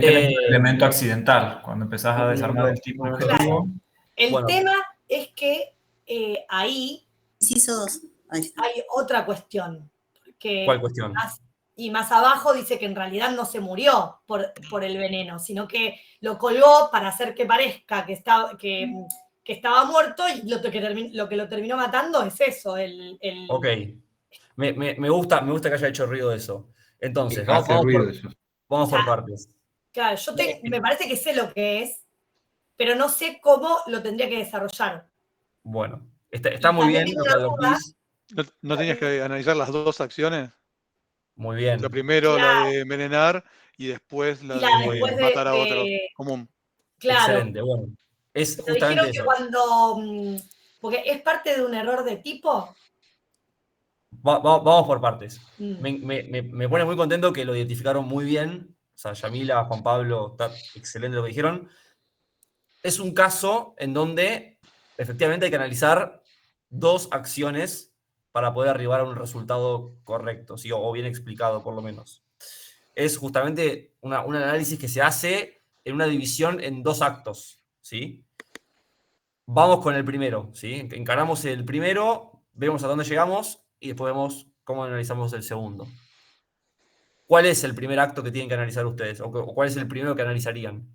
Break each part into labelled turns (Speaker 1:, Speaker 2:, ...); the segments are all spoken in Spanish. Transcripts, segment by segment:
Speaker 1: Es un elemento accidental. Cuando empezás a desarmar el tipo objetivo.
Speaker 2: El tema es que ahí
Speaker 3: Inciso 2.
Speaker 2: hay otra cuestión.
Speaker 4: ¿Cuál cuestión?
Speaker 2: Más abajo dice que en realidad no se murió por el veneno, sino que lo colgó para hacer que parezca que estaba muerto, y lo que lo terminó matando es eso.
Speaker 4: Ok. Me gusta que haya hecho ruido eso. Entonces, vamos por partes.
Speaker 2: Claro, me parece que sé lo que es, pero no sé cómo lo tendría que desarrollar.
Speaker 4: Bueno, está muy bien lo que advertís.
Speaker 5: ¿No tenías que analizar las dos acciones?
Speaker 4: Muy bien.
Speaker 5: Primero la de envenenar y después la de matar a otro común.
Speaker 2: Claro.
Speaker 4: Excelente, bueno. Es
Speaker 2: Pero
Speaker 4: justamente
Speaker 2: dijeron que porque es parte de un error de tipo.
Speaker 4: Vamos por partes. Me pone muy contento que lo identificaron muy bien. O sea, Yamila, Juan Pablo, está excelente lo que dijeron. Es un caso en donde efectivamente hay que analizar dos acciones para poder arribar a un resultado correcto, ¿sí? O bien explicado, por lo menos. Es justamente un análisis que se hace en una división en dos actos, ¿sí? Vamos con el primero, ¿sí? Encaramos el primero, vemos a dónde llegamos y después vemos cómo analizamos el segundo. ¿Cuál es el primer acto que tienen que analizar ustedes? ¿O cuál es el primero que analizarían?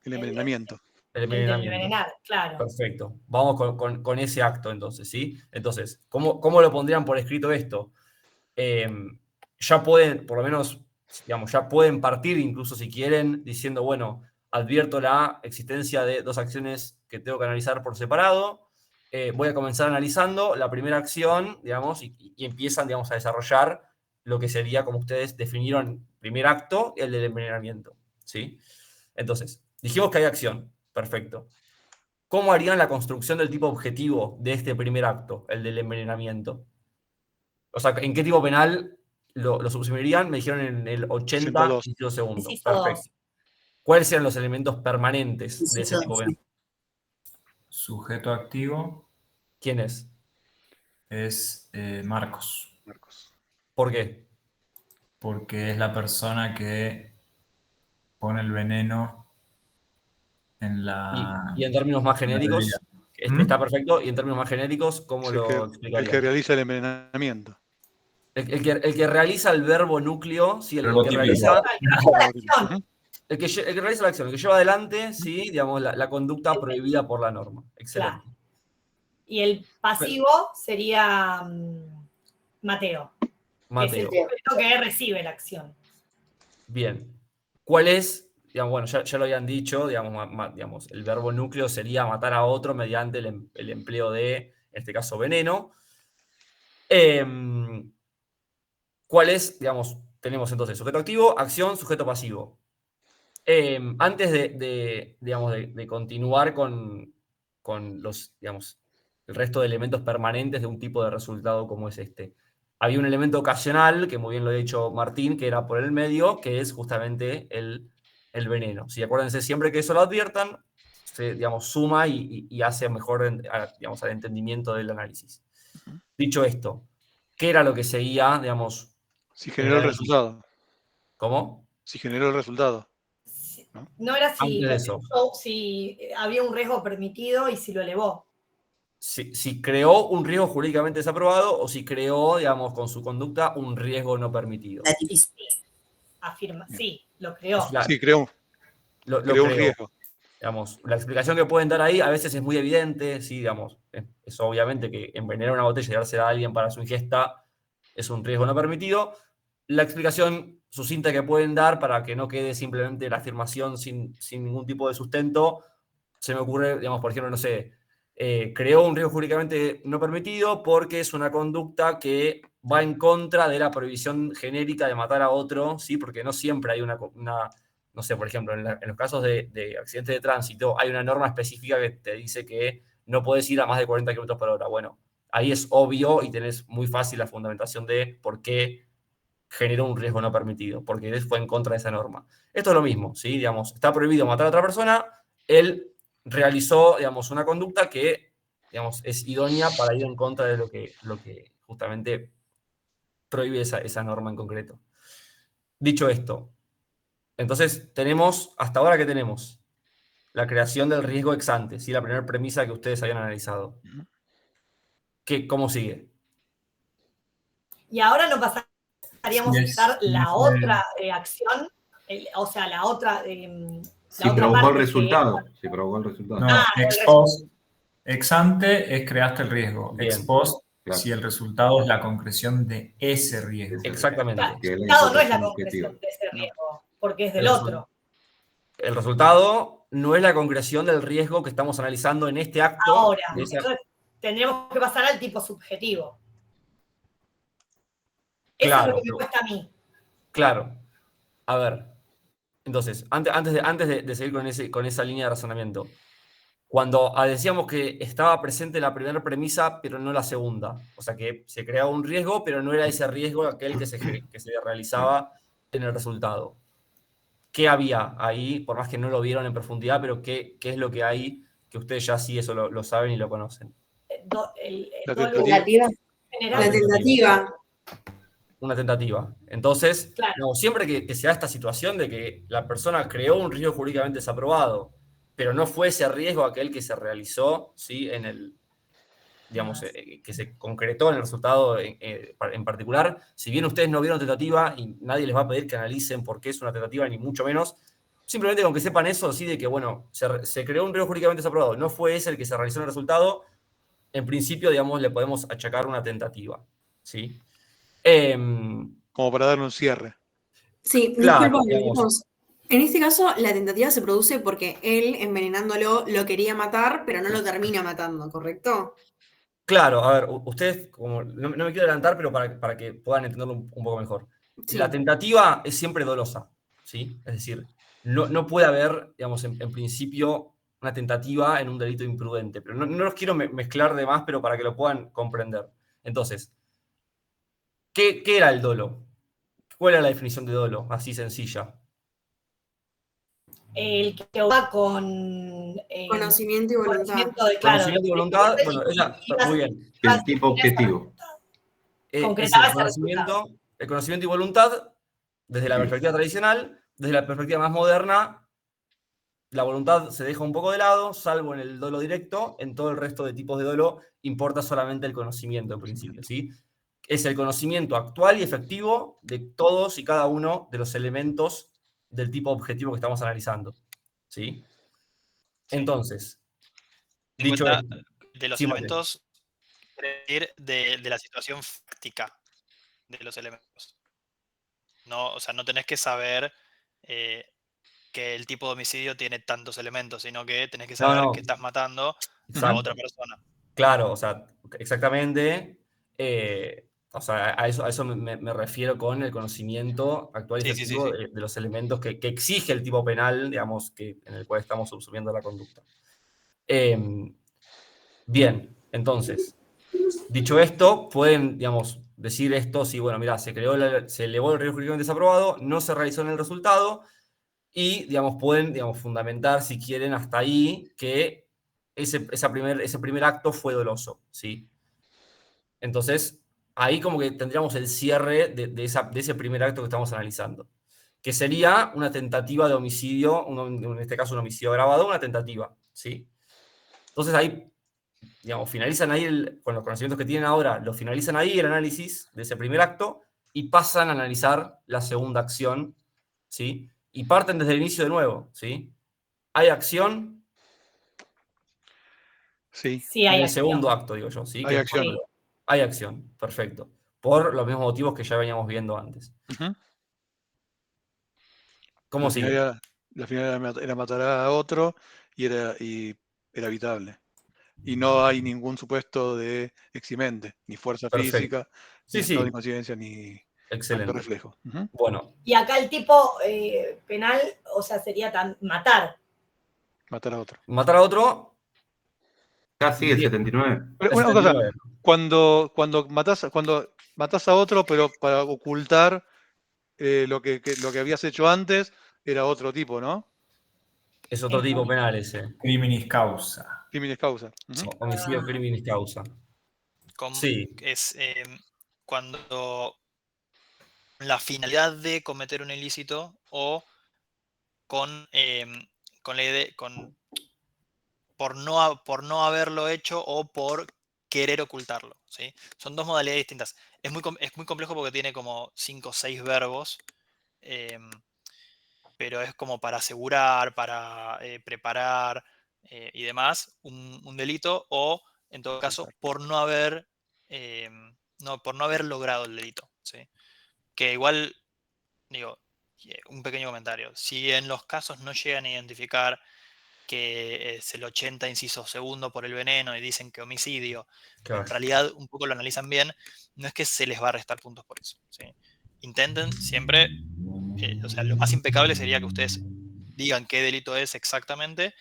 Speaker 5: El envenenamiento.
Speaker 2: El envenenar, claro.
Speaker 4: Perfecto. Vamos con ese acto entonces, ¿sí? Entonces, ¿cómo lo pondrían por escrito esto? Ya pueden, por lo menos, digamos, ya pueden partir, incluso si quieren, diciendo, bueno, advierto la existencia de dos acciones que tengo que analizar por separado. Voy a comenzar analizando la primera acción, digamos, y empiezan, digamos, a desarrollar lo que sería, como ustedes definieron, primer acto, el del envenenamiento, ¿sí? Entonces, dijimos que hay acción. Perfecto. ¿Cómo harían la construcción del tipo objetivo de este primer acto, el del envenenamiento? O sea, ¿en qué tipo penal lo subsumirían? Me dijeron en el 80 inciso segundo. Perfecto. ¿Cuáles eran los elementos permanentes de ese tipo penal?
Speaker 1: Sujeto activo.
Speaker 4: ¿Quién es?
Speaker 1: Es Marcos.
Speaker 4: ¿Por qué?
Speaker 1: Porque es la persona que pone el veneno en la...
Speaker 4: Y en términos más genéricos, está perfecto. Y en términos más genéricos, ¿cómo lo explicarían?
Speaker 5: El que realiza el envenenamiento.
Speaker 4: El que realiza el verbo núcleo, sí, el que realiza la acción, el que lleva adelante, sí, digamos, la conducta prohibida por la norma. Excelente.
Speaker 2: Claro. Y el pasivo sería Mateo. Que es el sujeto que recibe la acción.
Speaker 4: Bien. ¿Cuál es? Digamos, bueno, ya lo habían dicho, digamos, el verbo núcleo sería matar a otro mediante el empleo de, en este caso, veneno. ¿Cuál es? Digamos, tenemos entonces sujeto activo, acción, sujeto pasivo. Antes de continuar con los, digamos, el resto de elementos permanentes de un tipo de resultado como es este, había un elemento ocasional, que muy bien lo ha dicho Martín, que era por el medio, que es justamente el veneno. ¿Sí? Acuérdense, siempre que eso lo adviertan, se, digamos, suma y hace mejor, digamos, al entendimiento del análisis. Dicho esto, ¿qué era lo que seguía, digamos?
Speaker 5: Si generó el resultado.
Speaker 4: ¿Cómo?
Speaker 5: Si generó el resultado.
Speaker 2: No era
Speaker 4: si
Speaker 2: había un riesgo permitido y si lo elevó.
Speaker 4: Si creó un riesgo jurídicamente desaprobado o si creó, digamos, con su conducta un riesgo no permitido.
Speaker 2: Sí, lo creó.
Speaker 5: Sí, creó.
Speaker 4: Lo creó
Speaker 5: un riesgo.
Speaker 4: Digamos, la explicación que pueden dar ahí a veces es muy evidente, sí, digamos, es obviamente que envenenar una botella y dársela a alguien para su ingesta es un riesgo no permitido. La explicación sucinta que pueden dar para que no quede simplemente la afirmación sin ningún tipo de sustento, se me ocurre, digamos, por ejemplo, no sé, creó un riesgo jurídicamente no permitido porque es una conducta que va en contra de la prohibición genérica de matar a otro, ¿sí? Porque no siempre hay una no sé, por ejemplo, en los casos de accidentes de tránsito hay una norma específica que te dice que no puedes ir a más de 40 km por hora. Bueno, ahí es obvio y tenés muy fácil la fundamentación de por qué generó un riesgo no permitido, porque fue en contra de esa norma. Esto es lo mismo, ¿sí? Digamos, está prohibido matar a otra persona, él realizó, digamos, una conducta que, digamos, es idónea para ir en contra de lo que justamente prohíbe esa norma en concreto. Dicho esto, Entonces, hasta ahora que tenemos la creación del riesgo ex ante, ¿sí? La primera premisa que ustedes habían analizado. ¿Cómo sigue?
Speaker 2: Y ahora no pasaríamos a usar la
Speaker 1: fue-
Speaker 2: otra acción, o sea, la otra.
Speaker 3: Si provocó el resultado. Si provocó el resultado.
Speaker 1: No, ex post, ex ante es creaste el riesgo.
Speaker 4: Bien.
Speaker 1: Ex post,
Speaker 3: Claro.
Speaker 1: si el resultado es la concreción de ese riesgo.
Speaker 4: Exactamente.
Speaker 3: Que
Speaker 2: El
Speaker 3: es la
Speaker 2: resultado no es la
Speaker 3: interpretación
Speaker 2: concreción
Speaker 3: objetiva.
Speaker 2: de ese riesgo, porque es del
Speaker 4: El
Speaker 2: otro.
Speaker 4: El resultado no es la concreción del riesgo que estamos analizando en este acto.
Speaker 2: Ahora, entonces tendremos que pasar al tipo subjetivo. Eso
Speaker 4: Claro,
Speaker 2: es lo que me cuesta a mí.
Speaker 4: Claro. A ver. Entonces, antes de seguir con esa línea de razonamiento, cuando decíamos que estaba presente la primera premisa, pero no la segunda, o sea que se creaba un riesgo, pero no era ese riesgo aquel que se realizaba en el resultado. ¿Qué había ahí? Por más que no lo vieron en profundidad, pero ¿qué es lo que hay que ustedes ya sí eso lo saben y lo conocen?
Speaker 5: La
Speaker 6: tentativa. La tentativa.
Speaker 4: Una tentativa. Entonces,
Speaker 2: Claro.
Speaker 4: no, siempre que se da esta situación de que la persona creó un riesgo jurídicamente desaprobado, pero no fue ese riesgo aquel que se realizó, ¿sí? En el, digamos, que se concretó en el resultado en particular. Si bien ustedes no vieron tentativa y nadie les va a pedir que analicen por qué es una tentativa, ni mucho menos, simplemente con que sepan eso, sí, de que, bueno, se creó un riesgo jurídicamente desaprobado, no fue ese el que se realizó en el resultado, en principio, digamos, le podemos achacar una tentativa, ¿sí?
Speaker 5: Como para darle un cierre.
Speaker 6: Sí,
Speaker 4: Claro,
Speaker 6: disculpa, digamos, en este caso la tentativa se produce porque él, envenenándolo, lo quería matar, pero no lo termina matando, ¿correcto?
Speaker 4: Claro, a ver, ustedes, como no me quiero adelantar, pero para que puedan entenderlo un poco mejor.
Speaker 6: Sí.
Speaker 4: La tentativa es siempre dolosa, ¿sí? Es decir, no puede haber, digamos, en principio, una tentativa en un delito imprudente. Pero no los quiero mezclar de más, pero para que lo puedan comprender. Entonces, ¿qué era el dolo? ¿Cuál era la definición de dolo? Así sencilla.
Speaker 2: El que va con
Speaker 6: Conocimiento y voluntad.
Speaker 4: Conocimiento y voluntad, bueno, muy bien.
Speaker 3: El tipo objetivo.
Speaker 4: Es el conocimiento y voluntad, desde la perspectiva tradicional, desde la perspectiva más moderna, la voluntad se deja un poco de lado, salvo en el dolo directo. En todo el resto de tipos de dolo importa solamente el conocimiento en principio, ¿sí? Es el conocimiento actual y efectivo de todos y cada uno de los elementos del tipo objetivo que estamos analizando, ¿sí? Entonces, dicho esto,
Speaker 7: de los
Speaker 4: sí,
Speaker 7: elementos, de la situación fáctica de los elementos. No, o sea, no tenés que saber que el tipo de homicidio tiene tantos elementos, sino que tenés que saber que estás matando a otra persona.
Speaker 4: Claro, o sea, exactamente. O sea, a eso me refiero con el conocimiento actual y efectivo de los elementos que exige el tipo penal, digamos, en el cual estamos subsumiendo la conducta. Bien, entonces, dicho esto, pueden, digamos, decir esto, si, bueno, mira, se elevó el riesgo jurídicamente desaprobado, no se realizó en el resultado, y, digamos, pueden, digamos, fundamentar, si quieren, hasta ahí, que ese primer acto fue doloso, ¿sí? Entonces, ahí como que tendríamos el cierre de ese primer acto que estamos analizando, que sería una tentativa de homicidio, en este caso un homicidio agravado, una tentativa, ¿sí? Entonces ahí, digamos, finalizan ahí, con los conocimientos que tienen ahora, lo finalizan ahí el análisis de ese primer acto y pasan a analizar la segunda acción, ¿sí? Y parten desde el inicio de nuevo, ¿sí? ¿Hay acción?
Speaker 5: Sí.
Speaker 2: Sí, hay
Speaker 4: en el
Speaker 2: acción.
Speaker 4: segundo acto, digo yo, ¿sí?
Speaker 5: Hay acción.
Speaker 4: Hay acción, perfecto. Por los mismos motivos que ya veníamos viendo antes. ¿Cómo sigue?
Speaker 5: La final era matar a otro y era evitable. Y no hay ningún supuesto de eximente, ni fuerza física, ni estado de inconsciencia, ni acto reflejo.
Speaker 4: Bueno.
Speaker 2: Y acá el tipo penal, o sea, sería matar.
Speaker 5: Matar a otro.
Speaker 4: Matar a otro.
Speaker 3: Casi el 79.
Speaker 5: Pero una cosa, cuando matás a otro, pero para ocultar lo que habías hecho antes, era otro tipo, ¿no?
Speaker 4: Es otro tipo penal ese.
Speaker 1: Criminis causa.
Speaker 5: Criminis causa.
Speaker 4: Homicidio criminis causa.
Speaker 7: Sí. Es cuando la finalidad de cometer un ilícito o con la idea, por no haberlo hecho o por querer ocultarlo, ¿sí? Son dos modalidades distintas. Es muy complejo porque tiene como 5 o 6 verbos, pero es como para asegurar, para preparar y demás un delito, o en todo caso por no haber logrado el delito, ¿sí? Que igual, digo, un pequeño comentario. Si en los casos no llegan a identificar que es el 80 inciso segundo por el veneno y dicen que homicidio, pero en realidad un poco lo analizan bien, no es que se les va a restar puntos por eso, ¿sí? Intenten siempre, o sea, lo más impecable sería que ustedes digan qué delito es exactamente.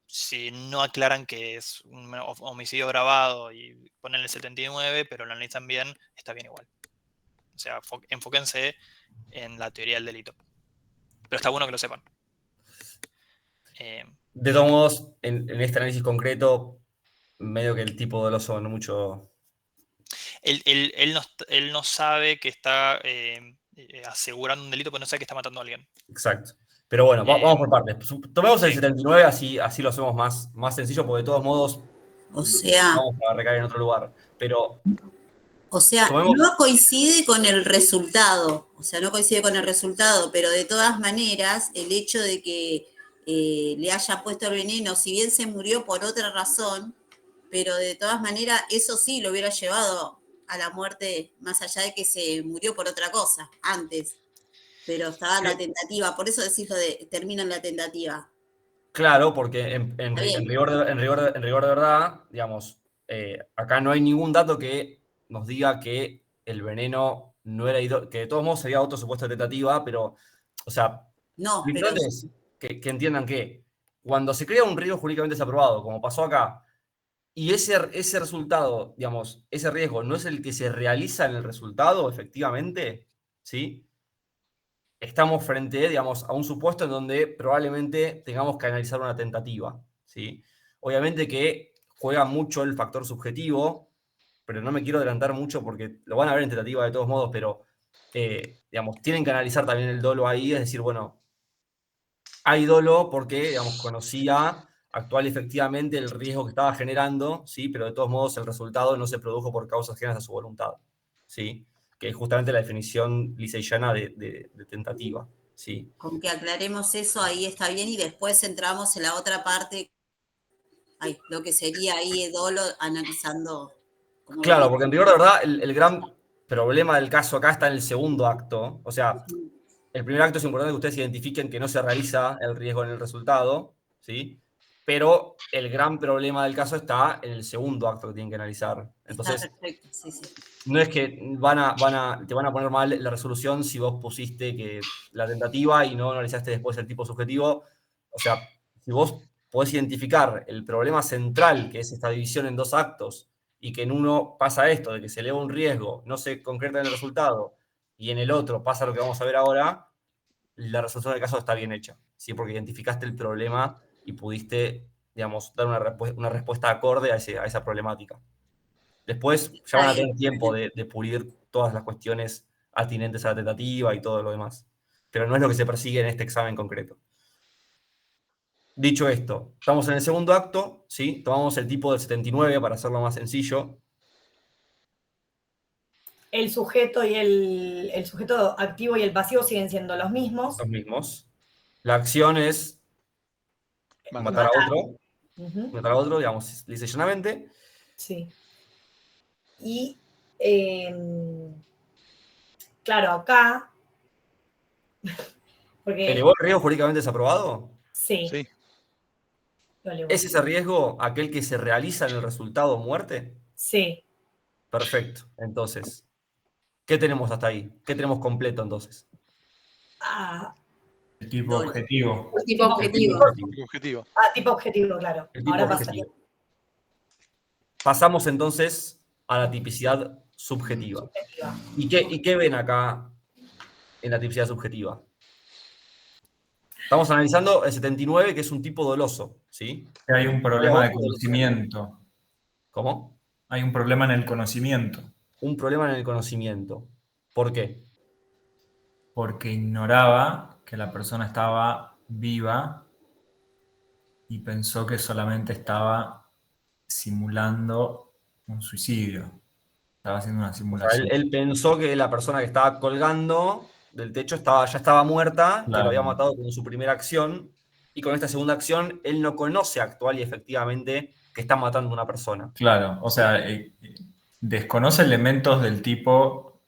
Speaker 7: Si no aclaran que es un homicidio agravado y ponen el 79, pero lo analizan bien, está bien igual. O sea, enfóquense en la teoría del delito. Pero está bueno que lo sepan.
Speaker 4: De todos modos, en este análisis concreto, medio que el tipo doloso no mucho...
Speaker 7: Él no sabe que está asegurando un delito, pero no sabe que está matando a alguien.
Speaker 4: Exacto. Pero bueno, vamos por partes. Tomemos el 79, así lo hacemos más sencillo, porque de todos modos
Speaker 8: O sea,
Speaker 4: vamos a recaer en otro lugar. Pero
Speaker 8: no coincide con el resultado. O sea, no coincide con el resultado, pero de todas maneras, el hecho de que le haya puesto el veneno, si bien se murió por otra razón, pero de todas maneras, eso sí lo hubiera llevado a la muerte, más allá de que se murió por otra cosa antes. Pero estaba la tentativa, por eso decís lo de termina en la tentativa.
Speaker 4: Claro, porque en rigor de verdad, digamos, acá no hay ningún dato que nos diga que el veneno no era que de todos modos sería otro supuesto de tentativa, pero, o sea,
Speaker 8: no,
Speaker 4: lo importante es que entiendan que cuando se crea un riesgo jurídicamente desaprobado, como pasó acá, y ese resultado, digamos, ese riesgo no es el que se realiza en el resultado, efectivamente, ¿sí? Estamos frente, digamos, a un supuesto en donde probablemente tengamos que analizar una tentativa, ¿sí? Obviamente que juega mucho el factor subjetivo, pero no me quiero adelantar mucho porque lo van a ver en tentativa de todos modos, pero, digamos, tienen que analizar también el dolo ahí, es decir, bueno, hay dolo porque, digamos, conocía actual efectivamente el riesgo que estaba generando, ¿sí? Pero de todos modos el resultado no se produjo por causas ajenas a su voluntad, ¿sí? Que es justamente la definición lisa y llana de tentativa, ¿sí?
Speaker 8: Con que aclaremos eso, ahí está bien, y después entramos en la otra parte, lo que sería ahí dolo, analizando.
Speaker 4: Claro, porque en rigor de verdad el gran problema del caso acá está en el segundo acto, o sea, el primer acto es importante que ustedes identifiquen que no se realiza el riesgo en el resultado, ¿sí? Pero el gran problema del caso está en el segundo acto que tienen que analizar. Entonces,
Speaker 8: está perfecto, sí.
Speaker 4: No es que te van a poner mal la resolución si vos pusiste que la tentativa y no analizaste después el tipo subjetivo. O sea, si vos podés identificar el problema central, que es esta división en dos actos, y que en uno pasa esto, de que se eleva un riesgo, no se concreta en el resultado, y en el otro pasa lo que vamos a ver ahora, la resolución del caso está bien hecha, ¿sí? Porque identificaste el problema y pudiste, digamos, dar una respuesta acorde a esa problemática. Después ya van a tener tiempo de pulir todas las cuestiones atinentes a la tentativa y todo lo demás. Pero no es lo que se persigue en este examen concreto. Dicho esto, estamos en el segundo acto, ¿sí? Tomamos el tipo del 79 para hacerlo más sencillo.
Speaker 2: El sujeto y el sujeto activo y el pasivo siguen siendo los mismos.
Speaker 4: Los mismos. La acción es matar a otro. Matar a otro, digamos, lisa y llanamente.
Speaker 2: Sí. Y, claro, acá... Porque,
Speaker 4: ¿elevó el riesgo jurídicamente desaprobado?
Speaker 2: Sí.
Speaker 4: ¿Es ese riesgo aquel que se realiza en el resultado muerte?
Speaker 2: Sí.
Speaker 4: Perfecto. Entonces, ¿qué tenemos hasta ahí? ¿Qué tenemos completo entonces?
Speaker 1: El tipo objetivo.
Speaker 6: El tipo objetivo.
Speaker 2: Tipo objetivo, claro.
Speaker 4: El tipo
Speaker 2: Ahora
Speaker 4: objetivo. Pasamos entonces a la tipicidad subjetiva. ¿Y qué ven acá en la tipicidad subjetiva? Estamos analizando el 79, que es un tipo doloso, ¿sí?
Speaker 1: Hay un problema de conocimiento.
Speaker 4: ¿Cómo?
Speaker 1: Hay un problema en el conocimiento.
Speaker 4: Un problema en el conocimiento. ¿Por qué?
Speaker 1: Porque ignoraba que la persona estaba viva y pensó que solamente estaba simulando un suicidio. Estaba haciendo una
Speaker 4: O sea,
Speaker 1: simulación.
Speaker 4: él pensó que la persona que estaba colgando del techo ya estaba muerta, que lo había
Speaker 1: Claro.
Speaker 4: matado con su primera acción, y con esta segunda acción él no conoce actual y efectivamente que está matando a una persona.
Speaker 1: Claro, o sea, desconoce elementos del tipo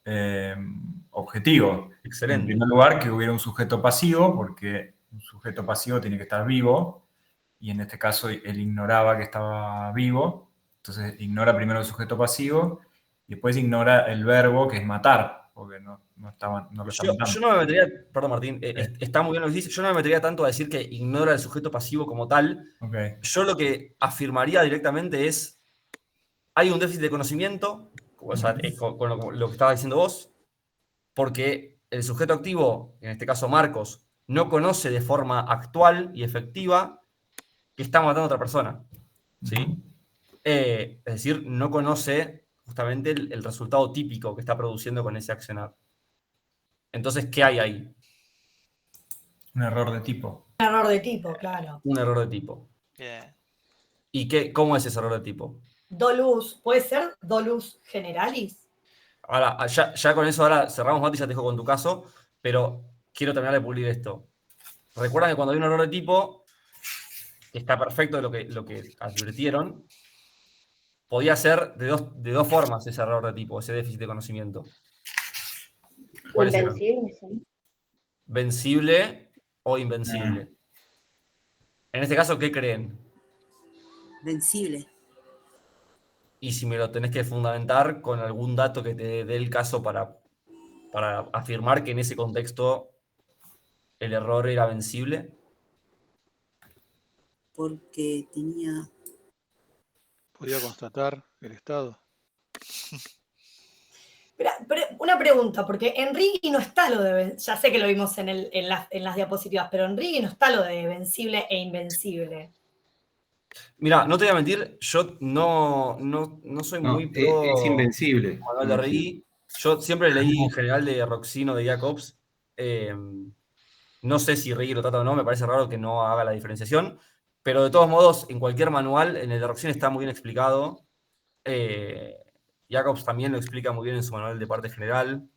Speaker 1: objetivo.
Speaker 4: Excelente.
Speaker 1: En primer lugar, que hubiera un sujeto pasivo, porque un sujeto pasivo tiene que estar vivo, y en este caso él ignoraba que estaba vivo, entonces ignora primero el sujeto pasivo, y después ignora el verbo que es matar, porque no lo está matando.
Speaker 4: Yo no me metería, perdón Martín, está muy bien lo que dices, yo no me metería tanto a decir que ignora el sujeto pasivo como tal.
Speaker 1: Okay.
Speaker 4: Yo lo que afirmaría directamente es, hay un déficit de conocimiento, o sea, con lo que estabas diciendo vos, porque el sujeto activo, en este caso Marcos, no conoce de forma actual y efectiva que está matando a otra persona, ¿sí? Es decir, no conoce justamente el resultado típico que está produciendo con ese accionar. Entonces, ¿qué hay ahí?
Speaker 1: Un error de tipo.
Speaker 2: Un error de tipo, claro.
Speaker 4: Un error de tipo.
Speaker 7: Bien.
Speaker 4: ¿Y cómo es ese error de tipo?
Speaker 2: Dolus, ¿puede ser dolus generalis?
Speaker 4: Ahora, ya con eso ahora cerramos, Mati, ya te dejo con tu caso, pero quiero terminar de pulir esto. Recuerdan que cuando hay un error de tipo, que está perfecto de lo que advirtieron, podía ser de dos formas ese error de tipo, ese déficit de conocimiento. ¿Cuáles eran? Vencible o invencible. En este caso, ¿qué creen?
Speaker 8: Vencible.
Speaker 4: Y si me lo tenés que fundamentar con algún dato que te dé el caso para afirmar que en ese contexto el error era vencible.
Speaker 8: Porque tenía...
Speaker 5: Podía constatar el estado.
Speaker 2: Pero una pregunta, porque en Riggi no está lo de... Ya sé que lo vimos en las diapositivas, pero en Riggi no está lo de vencible e invencible.
Speaker 4: Mira, no te voy a mentir, yo no soy muy pro...
Speaker 3: Es invencible.
Speaker 4: Manual de Riggi. Yo siempre leí en general de Roxino, de Jacobs. No sé si Riggi lo trata o no, me parece raro que no haga la diferenciación, pero de todos modos, en cualquier manual, en el de Roxino está muy bien explicado. Jacobs también lo explica muy bien en su manual de parte general.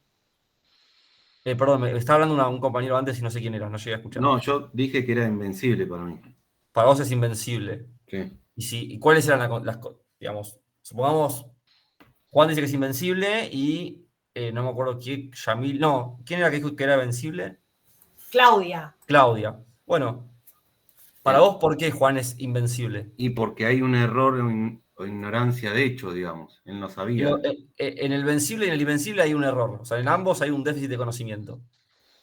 Speaker 4: Perdón, me estaba hablando un compañero antes y no sé quién era, no llegué a escuchar.
Speaker 3: No, yo dije que era invencible para mí.
Speaker 4: Para vos es invencible.
Speaker 3: Sí.
Speaker 4: ¿Y cuáles eran las cosas? Digamos, supongamos, Juan dice que es invencible y no me acuerdo quién, Yamil, no, ¿quién era que dijo que era vencible?
Speaker 2: Claudia.
Speaker 4: Claudia. Bueno, para vos, ¿por qué Juan es invencible?
Speaker 3: Y porque hay un error o ignorancia de hecho, digamos. Él no sabía.
Speaker 4: En el vencible y en el invencible hay un error. O sea, en ambos hay un déficit de conocimiento.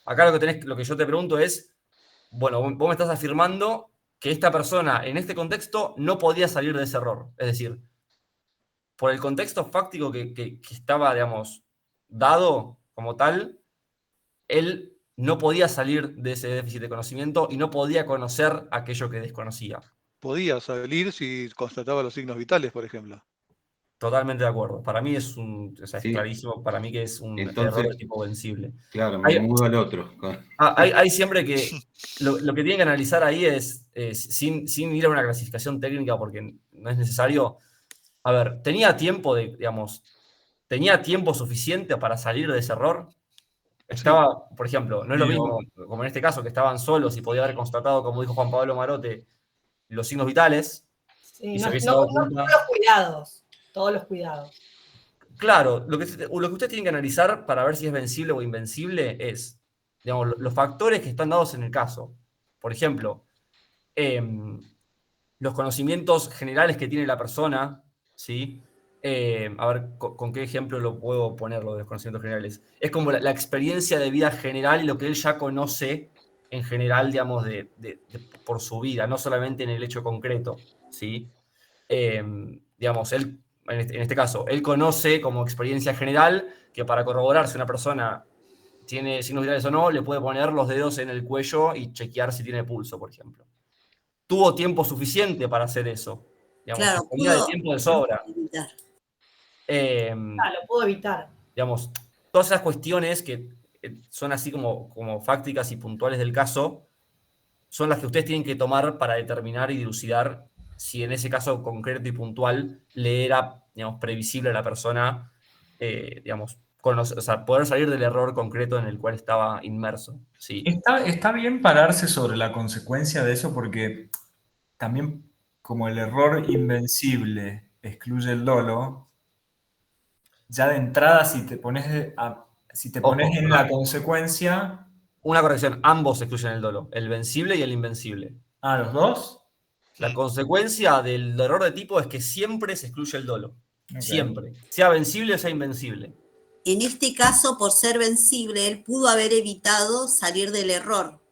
Speaker 4: Acá lo que yo te pregunto es, bueno, vos me estás afirmando que esta persona en este contexto no podía salir de ese error. Es decir, por el contexto fáctico que estaba, digamos, dado como tal, él no podía salir de ese déficit de conocimiento y no podía conocer aquello que desconocía.
Speaker 5: Podía salir si constataba los signos vitales, por ejemplo.
Speaker 4: Totalmente de acuerdo. Para mí es
Speaker 3: Sí.
Speaker 4: clarísimo, para mí que es un
Speaker 3: Entonces,
Speaker 4: error de tipo vencible.
Speaker 3: Claro, me mudo al otro.
Speaker 4: Hay siempre que, lo que tienen que analizar ahí es, sin ir a una clasificación técnica, porque no es necesario, a ver, ¿tenía tiempo suficiente para salir de ese error? Estaba, por ejemplo, no es lo mismo, como en este caso, que estaban solos y podía haber constatado, como dijo Juan Pablo Marote, los signos vitales.
Speaker 2: Sí,
Speaker 4: y
Speaker 2: no,
Speaker 4: se hubiese dado cuenta.
Speaker 2: todos los cuidados. Todos los cuidados.
Speaker 4: Claro, lo que ustedes tienen que analizar para ver si es vencible o invencible es, digamos, los factores que están dados en el caso. Por ejemplo, los conocimientos generales que tiene la persona, ¿sí? A ver, ¿con qué ejemplo lo puedo poner, lo de los conocimientos generales? Es como la experiencia de vida general y lo que él ya conoce en general, digamos, por su vida, no solamente en el hecho concreto, ¿sí? Digamos, él, en este caso, él conoce como experiencia general que para corroborar si una persona tiene signos vitales o no, le puede poner los dedos en el cuello y chequear si tiene pulso, por ejemplo. Tuvo tiempo suficiente para hacer eso. Digamos,
Speaker 8: claro,
Speaker 4: tenía de tiempo de sobra.
Speaker 2: Lo puedo evitar.
Speaker 4: Digamos, todas esas cuestiones que son así como fácticas y puntuales del caso, son las que ustedes tienen que tomar para determinar y dilucidar si en ese caso concreto y puntual le era, digamos, previsible a la persona, digamos, o sea, poder salir del error concreto en el cual estaba inmerso. ¿Sí?
Speaker 1: Está bien pararse sobre la consecuencia de eso porque también como el error invencible excluye el dolo, ya de entrada si te pones en la consecuencia...
Speaker 4: Una corrección, ambos excluyen el dolo, el vencible y el invencible.
Speaker 1: Ah, ¿los dos?
Speaker 4: La consecuencia del error de tipo es que siempre se excluye el dolo.
Speaker 1: Okay.
Speaker 4: Siempre. Sea vencible o sea invencible.
Speaker 8: En este caso, por ser vencible, él pudo haber evitado salir del error.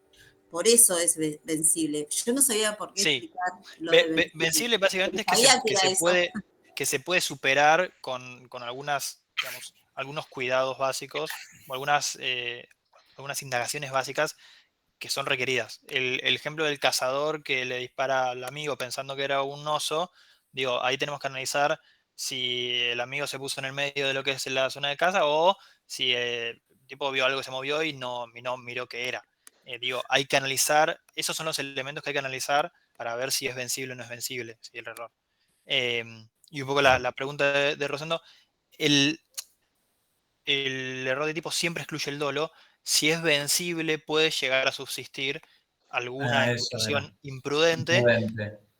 Speaker 8: Por eso es vencible. Yo no sabía por qué explicar lo de vencible.
Speaker 7: Vencible básicamente es que se puede superar con algunas, digamos, algunos cuidados básicos o algunas indagaciones básicas que son requeridas. El ejemplo del cazador que le dispara al amigo pensando que era un oso, digo, ahí tenemos que analizar si el amigo se puso en el medio de lo que es la zona de caza o si el tipo vio algo que se movió y no miró qué era. Digo, hay que analizar, esos son los elementos que hay que analizar para ver si es vencible o no es vencible, si el error. Y un poco la pregunta de Rosendo, el error de tipo siempre excluye el dolo. Si es vencible, puede llegar a subsistir alguna ejecución imprudente.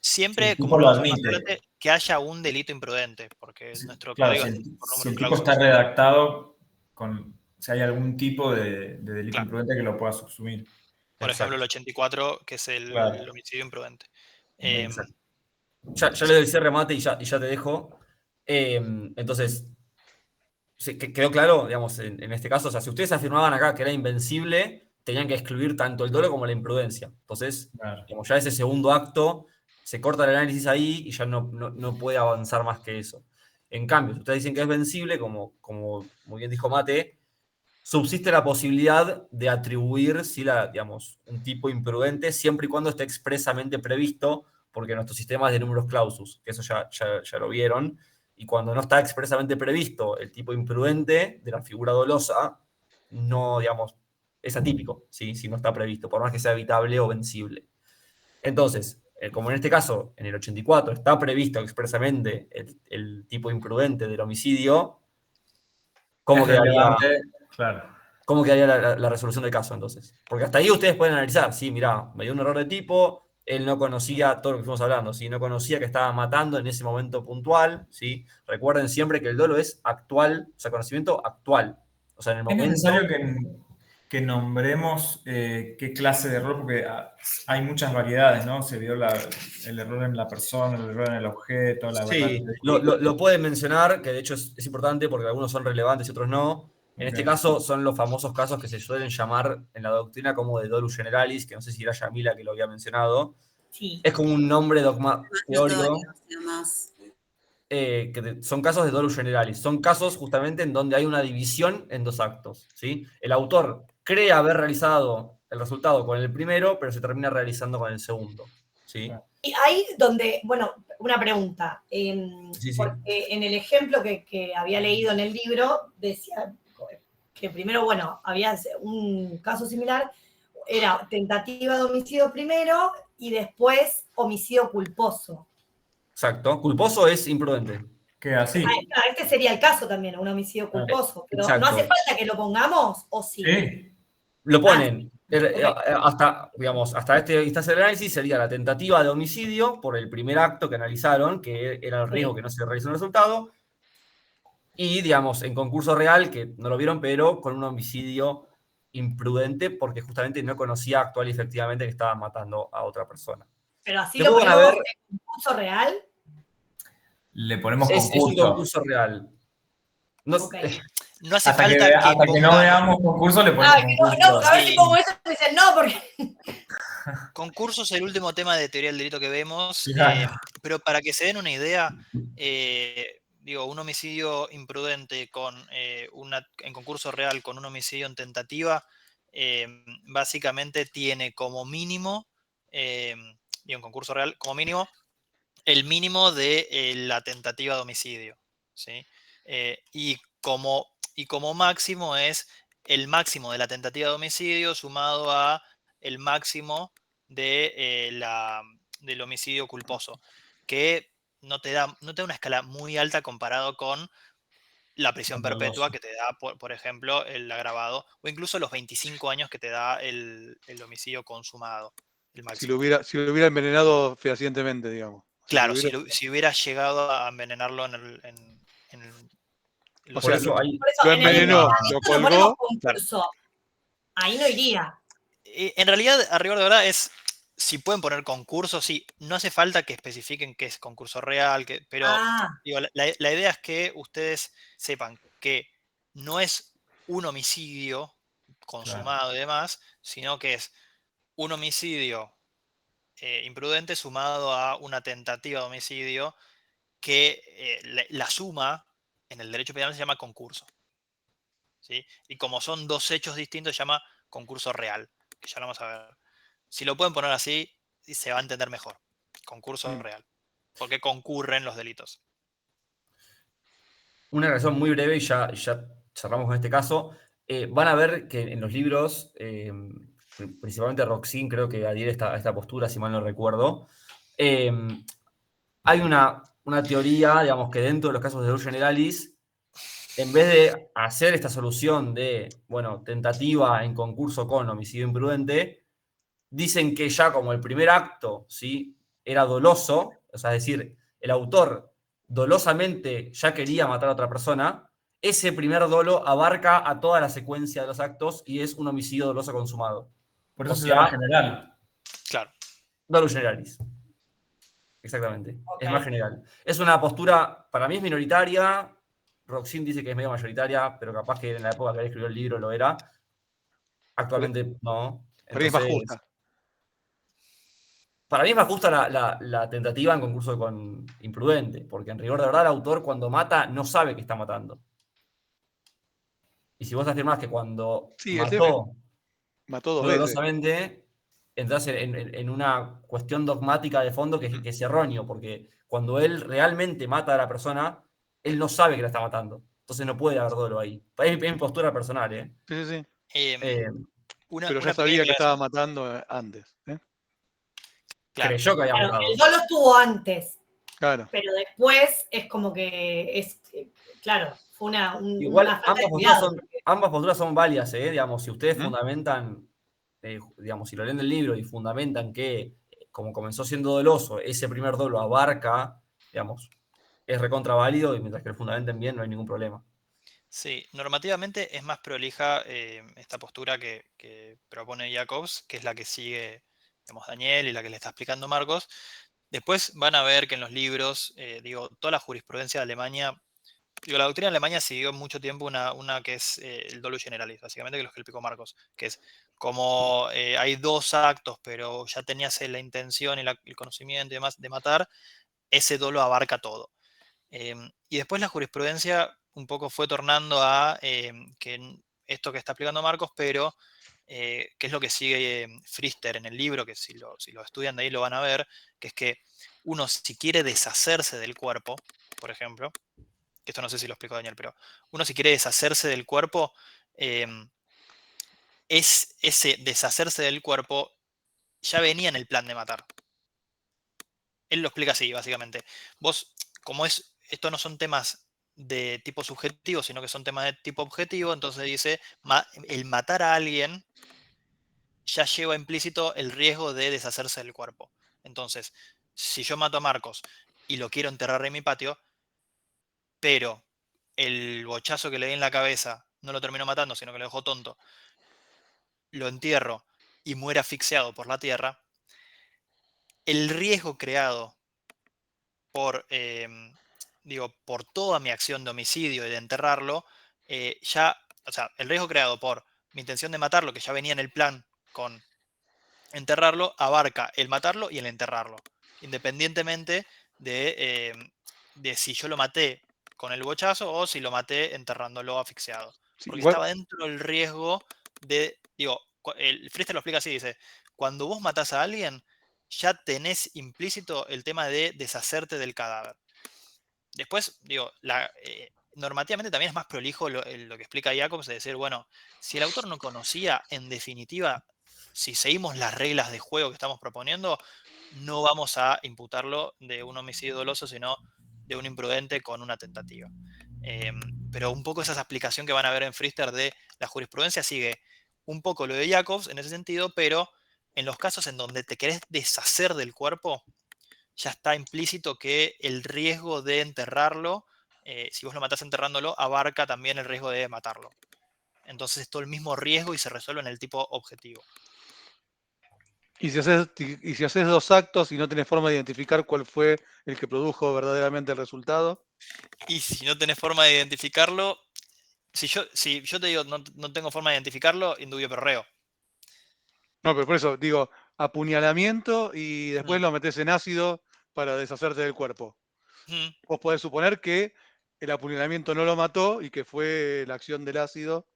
Speaker 7: Siempre, como lo vamos a más adelante, que haya un delito imprudente, porque nuestro código es por número
Speaker 1: si el tipo está redactado si hay algún tipo de delito imprudente que lo pueda subsumir.
Speaker 7: Por ejemplo, el 84, que es el homicidio imprudente.
Speaker 4: Ya le doy el cierre, Mate, y ya te dejo. Entonces, quedó claro, digamos, en este caso, o sea, si ustedes afirmaban acá que era invencible, tenían que excluir tanto el dolo como la imprudencia. Entonces, digamos, ya ese segundo acto se corta el análisis ahí y ya no puede avanzar más que eso. En cambio, si ustedes dicen que es vencible, como muy bien dijo Mate, subsiste la posibilidad de atribuir, digamos, un tipo imprudente siempre y cuando esté expresamente previsto, porque nuestro sistema es de números clausus, que eso ya lo vieron, y cuando no está expresamente previsto el tipo imprudente de la figura dolosa, no, digamos, es atípico, ¿sí? Si no está previsto, por más que sea evitable o vencible. Entonces, como en este caso, en el 84 está previsto expresamente el tipo imprudente del homicidio, ¿cómo quedaría?
Speaker 1: Claro.
Speaker 4: ¿Cómo quedaría la resolución del caso entonces? Porque hasta ahí ustedes pueden analizar, sí, mirá, me dio un error de tipo, él no conocía todo lo que fuimos hablando, ¿sí? No conocía que estaba matando en ese momento puntual, ¿sí? Recuerden siempre que el dolo es actual, o sea, conocimiento actual. O sea, en el momento...
Speaker 1: Es necesario que nombremos qué clase de error, porque hay muchas variedades, ¿no? Se vio el error en la persona, el error en el objeto, la verdad.
Speaker 4: Sí, lo pueden mencionar, que de hecho es importante porque algunos son relevantes y otros no. En este caso son los famosos casos que se suelen llamar en la doctrina como de dolus generalis, que no sé si era Yamila que lo había mencionado.
Speaker 2: Sí.
Speaker 4: Es como un nombre teórico. Que son casos de dolus generalis. Son casos justamente en donde hay una división en dos actos, ¿sí? El autor cree haber realizado el resultado con el primero, pero se termina realizando con el segundo, ¿sí?
Speaker 2: Y ahí donde, bueno, una pregunta. Porque en el ejemplo que había leído en el libro, decía que primero, bueno, había un caso similar, era tentativa de homicidio primero y después homicidio culposo.
Speaker 4: Exacto. Culposo es imprudente.
Speaker 1: Queda así.
Speaker 2: Este sería el caso también, un homicidio culposo. Pero
Speaker 4: exacto.
Speaker 2: ¿no hace falta que lo pongamos o sí?
Speaker 1: Sí.
Speaker 4: Lo ponen. Hasta este instancia del análisis sería la tentativa de homicidio por el primer acto que analizaron, que era el riesgo que no se realizó el resultado. Y, digamos, en concurso real, que no lo vieron, pero con un homicidio imprudente porque justamente no conocía actual y efectivamente que estaba matando a otra persona.
Speaker 2: Pero así lo ponemos en concurso real.
Speaker 1: Le ponemos concurso.
Speaker 4: Es un concurso real.
Speaker 7: No hace falta
Speaker 1: hasta que no veamos concurso le ponemos concurso.
Speaker 2: A ver si pongo eso y dicen no, porque...
Speaker 7: Concurso es el último tema de teoría del delito que vemos, pero para que se den una idea, un homicidio imprudente en concurso real con un homicidio en tentativa, básicamente tiene como mínimo, en concurso real, como mínimo, el mínimo de la tentativa de homicidio, ¿sí? Y como máximo es el máximo de la tentativa de homicidio sumado a el máximo del homicidio culposo, que no te da una escala muy alta comparado con la prisión perpetua que te da, por ejemplo, el agravado, o incluso los 25 años que te da el homicidio consumado. El
Speaker 5: si lo hubiera envenenado fehacientemente, digamos.
Speaker 7: Claro, si hubiera llegado a envenenarlo
Speaker 5: o sea, lo envenenó, lo colgó.
Speaker 2: Claro. Ahí no iría.
Speaker 7: En realidad, a rigor de verdad, si pueden poner concurso, sí. No hace falta que especifiquen que es concurso real, pero digo, la idea es que ustedes sepan que no es un homicidio consumado y demás, sino que es un homicidio imprudente sumado a una tentativa de homicidio que la suma en el derecho penal se llama concurso. ¿Sí? Y como son dos hechos distintos, se llama concurso real, que ya lo vamos a ver. Si lo pueden poner así, se va a entender mejor. Concurso real. Porque concurren los delitos.
Speaker 4: Una razón muy breve y ya cerramos con este caso. Van a ver que en los libros, principalmente Roxin, creo que adhiere esta postura, si mal no recuerdo. Hay una teoría, digamos, que dentro de los casos de Deus Generalis, en vez de hacer esta solución de, bueno, tentativa en concurso con homicidio imprudente, dicen que ya como el primer acto, ¿sí?, era doloso, o sea, es decir, el autor dolosamente ya quería matar a otra persona, ese primer dolo abarca a toda la secuencia de los actos y es un homicidio doloso consumado.
Speaker 1: Por eso se llama general.
Speaker 7: Claro.
Speaker 4: Dolus generalis. Exactamente. Okay. Es más general. Es una postura, para mí es minoritaria. Roxin dice que es medio mayoritaria, pero capaz que en la época que él escribió el libro lo era. Actualmente no.
Speaker 5: Entonces, es más justa.
Speaker 4: Para mí es más justa la tentativa en concurso con imprudente, porque en rigor de verdad el autor cuando mata no sabe que está matando. Y si vos afirmás que cuando
Speaker 5: mató dos
Speaker 4: dolosamente, entras en una cuestión dogmática de fondo que es erróneo, porque cuando él realmente mata a la persona, él no sabe que la está matando. Entonces no puede haber dolo ahí. Es mi postura personal, ¿eh?
Speaker 5: Sí.
Speaker 7: Pero
Speaker 5: ya sabía que estaba matando antes.
Speaker 4: Claro. Creyó que había matado.
Speaker 2: El dolo estuvo antes.
Speaker 5: Claro.
Speaker 2: Pero después es como que claro, fue
Speaker 4: igual
Speaker 2: una falta de cuidado.
Speaker 4: Ambas posturas son válidas, digamos, si ustedes fundamentan, digamos, si lo leen del libro y fundamentan que, como comenzó siendo doloso, ese primer dolo abarca, digamos, es recontra válido y mientras que lo fundamenten bien no hay ningún problema.
Speaker 7: Sí, normativamente es más prolija esta postura que propone Jacobs, que es la que sigue, digamos, Daniel y la que le está explicando Marcos. Después van a ver que en los libros, toda la jurisprudencia de Alemania, la doctrina de Alemania siguió mucho tiempo una que es el dolus generalis, básicamente, que es lo que explicó Marcos, que es como hay dos actos, pero ya tenías la intención y el conocimiento y demás de matar, ese dolo abarca todo. Y después la jurisprudencia un poco fue tornando a que esto que está explicando Marcos, pero que es lo que sigue Pfister en el libro, que si lo estudian de ahí lo van a ver, que es que uno si quiere deshacerse del cuerpo, por ejemplo, que esto no sé si lo explicó Daniel, pero uno si quiere deshacerse del cuerpo, ese deshacerse del cuerpo ya venía en el plan de matar. Él lo explica así, básicamente. Vos, como esto no son temas de tipo subjetivo, sino que son temas de tipo objetivo, entonces dice, el matar a alguien ya lleva implícito el riesgo de deshacerse del cuerpo. Entonces, si yo mato a Marcos y lo quiero enterrar en mi patio, pero el bochazo que le di en la cabeza no lo terminó matando, sino que lo dejó tonto, lo entierro y muere asfixiado por la tierra, el riesgo creado por toda mi acción de homicidio y de enterrarlo, el riesgo creado por mi intención de matarlo, que ya venía en el plan con enterrarlo, abarca el matarlo y el enterrarlo, independientemente de si yo lo maté con el bochazo o si lo maté enterrándolo asfixiado. Porque estaba dentro del riesgo de, el Pfister lo explica así, dice, cuando vos matás a alguien, ya tenés implícito el tema de deshacerte del cadáver. Después, normativamente también es más prolijo lo que explica Jacobs, de decir, bueno, si el autor no conocía, en definitiva, si seguimos las reglas de juego que estamos proponiendo, no vamos a imputarlo de un homicidio doloso, sino de un imprudente con una tentativa. Pero un poco esa explicación que van a ver en Frister de la jurisprudencia sigue un poco lo de Jacobs en ese sentido, pero en los casos en donde te querés deshacer del cuerpo, ya está implícito que el riesgo de enterrarlo, si vos lo matás enterrándolo, abarca también el riesgo de matarlo. Entonces es todo el mismo riesgo y se resuelve en el tipo objetivo.
Speaker 5: Y si haces 2 actos y no tenés forma de identificar cuál fue el que produjo verdaderamente el resultado.
Speaker 7: Y si no tenés forma de identificarlo, si yo te digo no tengo forma de identificarlo, indubio pro reo.
Speaker 5: No, pero por eso digo, apuñalamiento y después lo metés en ácido para deshacerte del cuerpo. Vos podés suponer que el apuñalamiento no lo mató y que fue la acción del ácido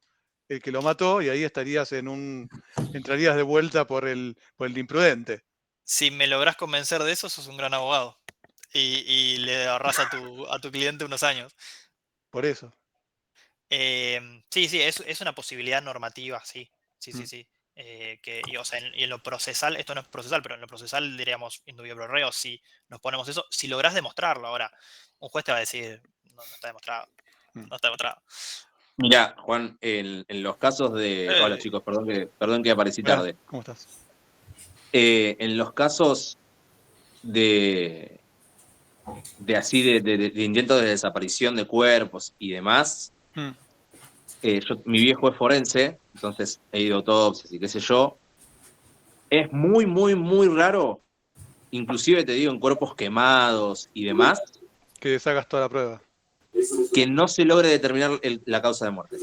Speaker 5: el que lo mató, y ahí entrarías de vuelta por el imprudente.
Speaker 7: Si me lográs convencer de eso, sos un gran abogado. Y le ahorrás a tu cliente unos años.
Speaker 5: Por eso.
Speaker 7: Sí, es una posibilidad normativa, sí. Sí. Y en lo procesal, esto no es procesal, pero en lo procesal diríamos indubio pro reo si nos ponemos eso, si lográs demostrarlo. Ahora, un juez te va a decir, no está demostrado. No está demostrado.
Speaker 9: Mirá, Juan, en los casos de... Hola chicos, perdón que aparecí tarde.
Speaker 5: ¿Cómo estás?
Speaker 9: En los casos de intentos de desaparición de cuerpos y demás, mi viejo es forense, entonces he ido a autopsias y qué sé yo. Es muy, muy, muy raro, inclusive te digo en cuerpos quemados y demás,
Speaker 5: que sacas toda la prueba,
Speaker 9: que no se logre determinar la causa de muerte.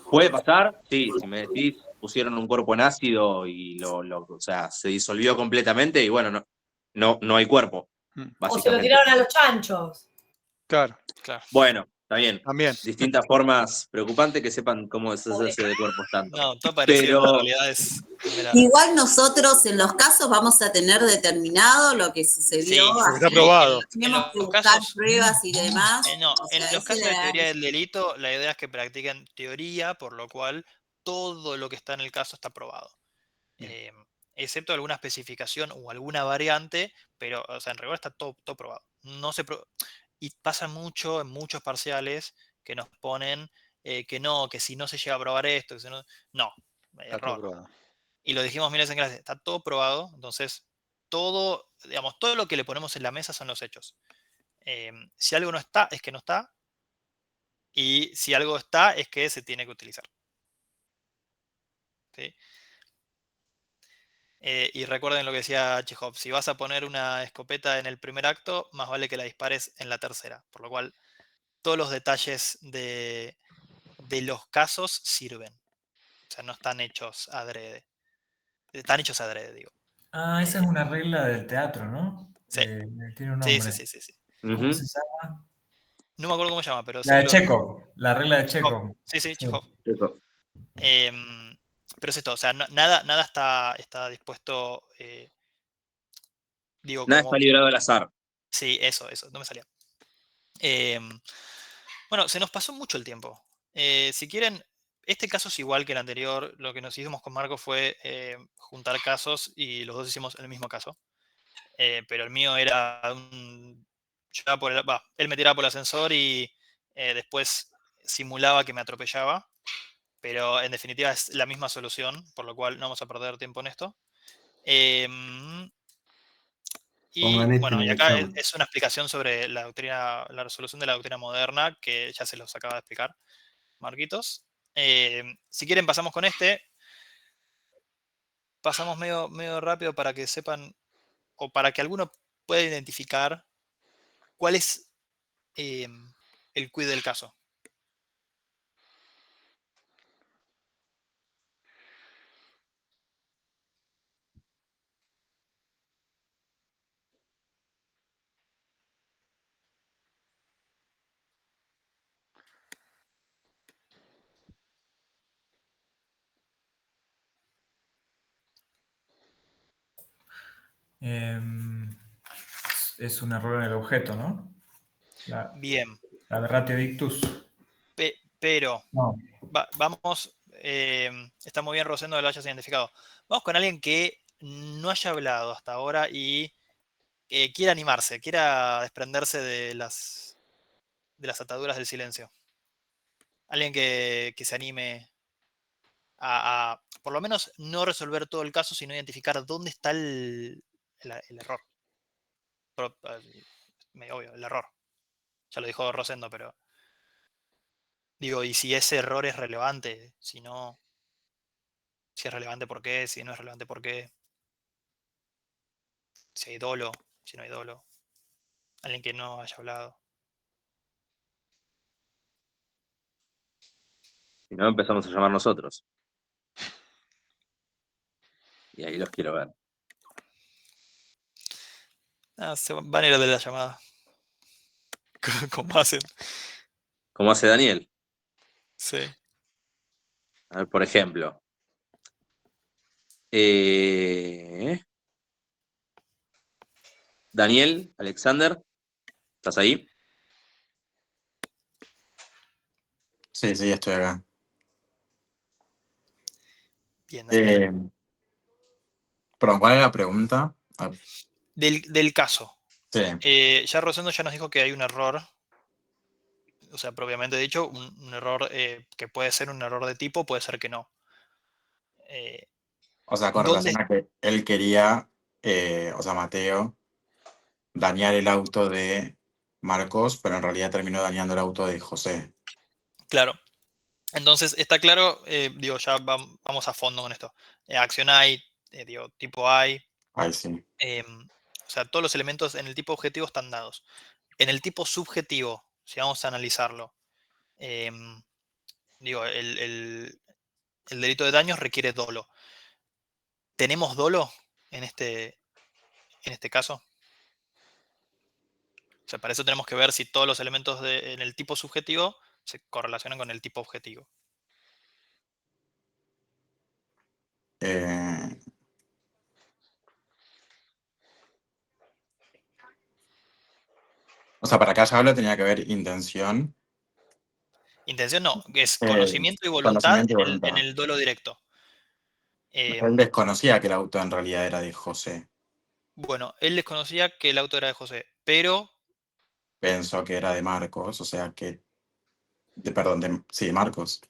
Speaker 9: ¿Puede pasar? Sí, si me decís, pusieron un cuerpo en ácido y o sea, se disolvió completamente y bueno, no hay cuerpo.
Speaker 2: O se lo tiraron a los chanchos.
Speaker 5: Claro.
Speaker 9: Bueno, está bien.
Speaker 5: También.
Speaker 9: Distintas formas. Preocupante que sepan cómo deshacerse de cuerpos tanto.
Speaker 7: No, todo parecido, pero en realidad es...
Speaker 8: Igual nosotros en los casos vamos a tener determinado lo que sucedió.
Speaker 7: Sí,
Speaker 5: está probado.
Speaker 8: Tenemos que buscar pruebas y demás.
Speaker 7: En los casos de teoría del delito, la idea es que practiquen teoría, por lo cual todo lo que está en el caso está probado. Excepto alguna especificación o alguna variante, pero en rigor está todo probado. Y pasa mucho en muchos parciales que nos ponen que si no se llega a probar esto, error. Y lo dijimos miles en clase, está todo probado, entonces todo lo que le ponemos en la mesa son los hechos. Si algo no está, es que no está, y si algo está, es que se tiene que utilizar. ¿Sí? Y recuerden lo que decía Chekhov, si vas a poner una escopeta en el primer acto, más vale que la dispares en la tercera, por lo cual todos los detalles de los casos sirven. O sea, no están hechos adrede. Están hechos adrede, digo.
Speaker 1: Esa es una regla del teatro, ¿no?
Speaker 7: Sí.
Speaker 1: Tiene un nombre.
Speaker 7: Sí.
Speaker 1: ¿Cómo se llama?
Speaker 7: No me acuerdo cómo se llama, pero...
Speaker 1: La de Chekhov, la regla de Chekhov.
Speaker 7: Sí, Chekhov. Pero es esto, o sea, nada está dispuesto...
Speaker 9: nada está librado al azar.
Speaker 7: Sí, eso, no me salía. Bueno, se nos pasó mucho el tiempo. Si quieren, este caso es igual que el anterior. Lo que nos hicimos con Marco fue juntar casos y los dos hicimos el mismo caso. Pero el mío era él me tiraba por el ascensor y después simulaba que me atropellaba. Pero en definitiva es la misma solución, por lo cual no vamos a perder tiempo en esto. Y bueno, y acá es una explicación sobre la resolución de la doctrina moderna, que ya se los acaba de explicar Marquitos. Si quieren pasamos con este. Pasamos medio rápido para que sepan, o para que alguno pueda identificar cuál es el quid del caso.
Speaker 1: Es un error en el objeto, ¿no?
Speaker 7: Bien.
Speaker 1: La aberratio dictus.
Speaker 7: Pero
Speaker 1: no.
Speaker 7: vamos, está muy bien, Rosendo, que lo hayas identificado. Vamos con alguien que no haya hablado hasta ahora y quiera animarse, quiera desprenderse de las ataduras del silencio. Alguien que se anime a, por lo menos, no resolver todo el caso, sino identificar dónde está el error. Medio obvio, el error. Ya lo dijo Rosendo, pero digo, y si ese error es relevante, si no, si es relevante, ¿por qué? Si no es relevante, ¿por qué? Si hay dolo, si no hay dolo. Alguien que no haya hablado.
Speaker 9: Si no, empezamos a llamar nosotros. Y ahí los quiero ver.
Speaker 7: Se van a ir de la llamada. ¿Cómo hacen?
Speaker 9: ¿Cómo hace Daniel?
Speaker 7: Sí.
Speaker 9: A ver, por ejemplo. Daniel, Alexander, ¿estás ahí?
Speaker 10: Sí, estoy acá.
Speaker 7: Bien, Daniel.
Speaker 10: Perdón, ¿cuál es la pregunta?
Speaker 7: Del caso.
Speaker 10: Sí.
Speaker 7: Ya Rosendo ya nos dijo que hay un error. O sea, propiamente dicho, un error que puede ser un error de tipo, puede ser que no.
Speaker 10: O sea, con relación a que él quería, o sea, Mateo, dañar el auto de Marcos, pero en realidad terminó dañando el auto de José.
Speaker 7: Claro. Entonces, está claro, digo, ya vamos a fondo con esto. Acción hay, digo, tipo hay.
Speaker 10: Ahí sí.
Speaker 7: O sea, todos los elementos en el tipo objetivo están dados. En el tipo subjetivo, si vamos a analizarlo, digo, el delito de daños requiere dolo. ¿Tenemos dolo en este caso? O sea, para eso tenemos que ver si todos los elementos en el tipo subjetivo se correlacionan con el tipo objetivo.
Speaker 10: O sea, para que haya habla tenía que haber intención.
Speaker 7: Intención no, es conocimiento y voluntad, en el dolo directo.
Speaker 10: Él desconocía que el auto en realidad era de José.
Speaker 7: Bueno, él desconocía que el auto era de José, pero
Speaker 10: Pensó que era de Marcos, o sea que... sí, de Marcos.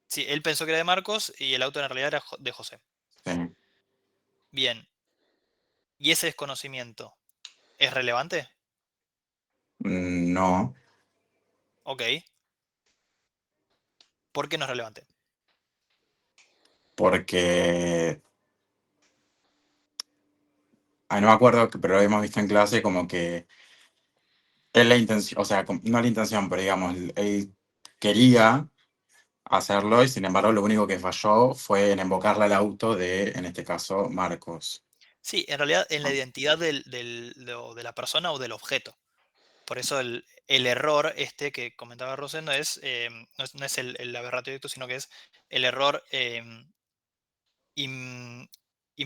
Speaker 7: sí, él pensó que era de Marcos y el auto en realidad era de José.
Speaker 10: Sí.
Speaker 7: Bien. ¿Y ese desconocimiento es relevante?
Speaker 10: No,
Speaker 7: Ok. ¿Por qué no es relevante?
Speaker 10: porque... no me acuerdo, pero lo hemos visto en clase como que él la intención, o sea, no la intención, pero digamos, él quería hacerlo y sin embargo lo único que falló fue en invocarle al auto de, en este caso, Marcos.
Speaker 7: Sí, en realidad en la identidad de la persona o del objeto. Por eso el error que comentaba Rosendo es, no es el aberratio directo, sino que es el error in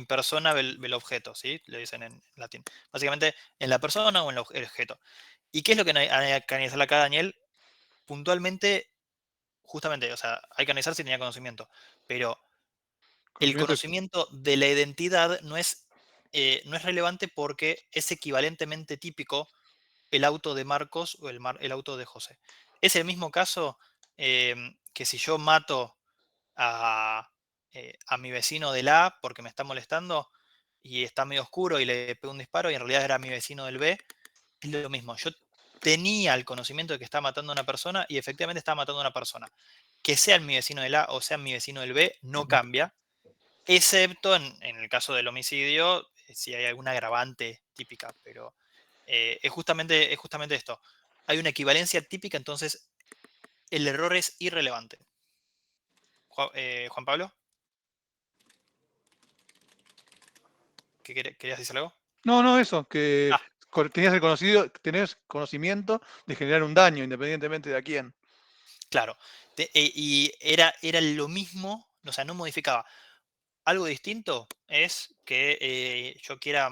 Speaker 7: persona vel objeto, ¿sí? Lo dicen en latín. Básicamente, en la persona o en el objeto. ¿Y qué es lo que hay que analizar acá, Daniel? Puntualmente, justamente, o sea, hay que analizar si tenía conocimiento, pero el conocimiento de la identidad no es relevante porque es equivalentemente típico el auto de Marcos o el auto de José. Es el mismo caso que si yo mato a mi vecino del A porque me está molestando y está medio oscuro y le pego un disparo y en realidad era mi vecino del B, es lo mismo. Yo tenía el conocimiento de que estaba matando a una persona y efectivamente estaba matando a una persona. Que sea mi vecino del A o sea mi vecino del B no cambia, excepto en el caso del homicidio, si hay alguna agravante típica, pero es justamente esto. Hay una equivalencia típica, entonces el error es irrelevante. Juan Pablo, ¿querías decir algo?
Speaker 5: No, eso, que tenés conocimiento de generar un daño, independientemente de a quién.
Speaker 7: Claro. Y era lo mismo, o sea, no modificaba. Algo distinto es que yo quiera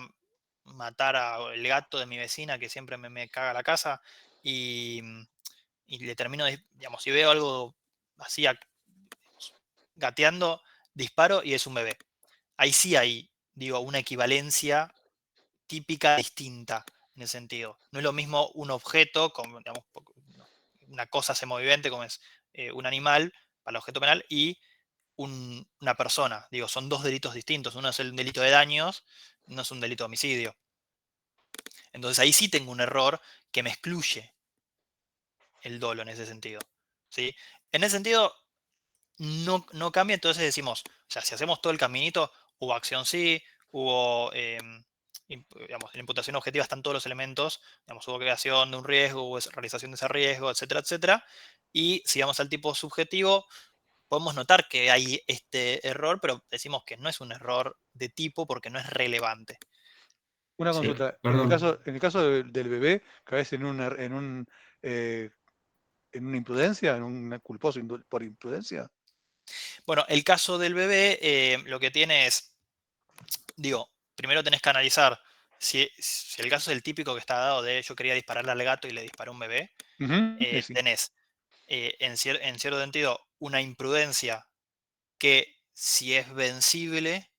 Speaker 7: matar al gato de mi vecina que siempre me caga la casa y le termino, digamos, si veo algo así gateando, disparo y es un bebé. Ahí sí hay, digo, una equivalencia típica distinta en ese sentido. No es lo mismo un objeto, como, digamos, una cosa semovivente como es un animal para el objeto penal y una persona. Digo, son dos delitos distintos. Uno es el delito de daños, no es un delito de homicidio. Entonces ahí sí tengo un error que me excluye el dolo en ese sentido. ¿Sí? En ese sentido, no cambia, entonces decimos, o sea, si hacemos todo el caminito, hubo acción sí, hubo, digamos, en la imputación objetiva están todos los elementos, digamos, hubo creación de un riesgo, hubo realización de ese riesgo, etcétera, etcétera. Y si vamos al tipo subjetivo, podemos notar que hay este error, pero decimos que no es un error de tipo porque no es relevante.
Speaker 5: Una
Speaker 7: ¿Sí?
Speaker 5: consulta. En el caso del bebé, caes en una imprudencia, en un culposo por imprudencia.
Speaker 7: Bueno, el caso del bebé lo que tiene es, digo, primero tenés que analizar si el caso es el típico que está dado de yo quería dispararle al gato y le disparé a un bebé,
Speaker 5: Sí.
Speaker 7: tenés en cierto sentido una imprudencia que si es vencible,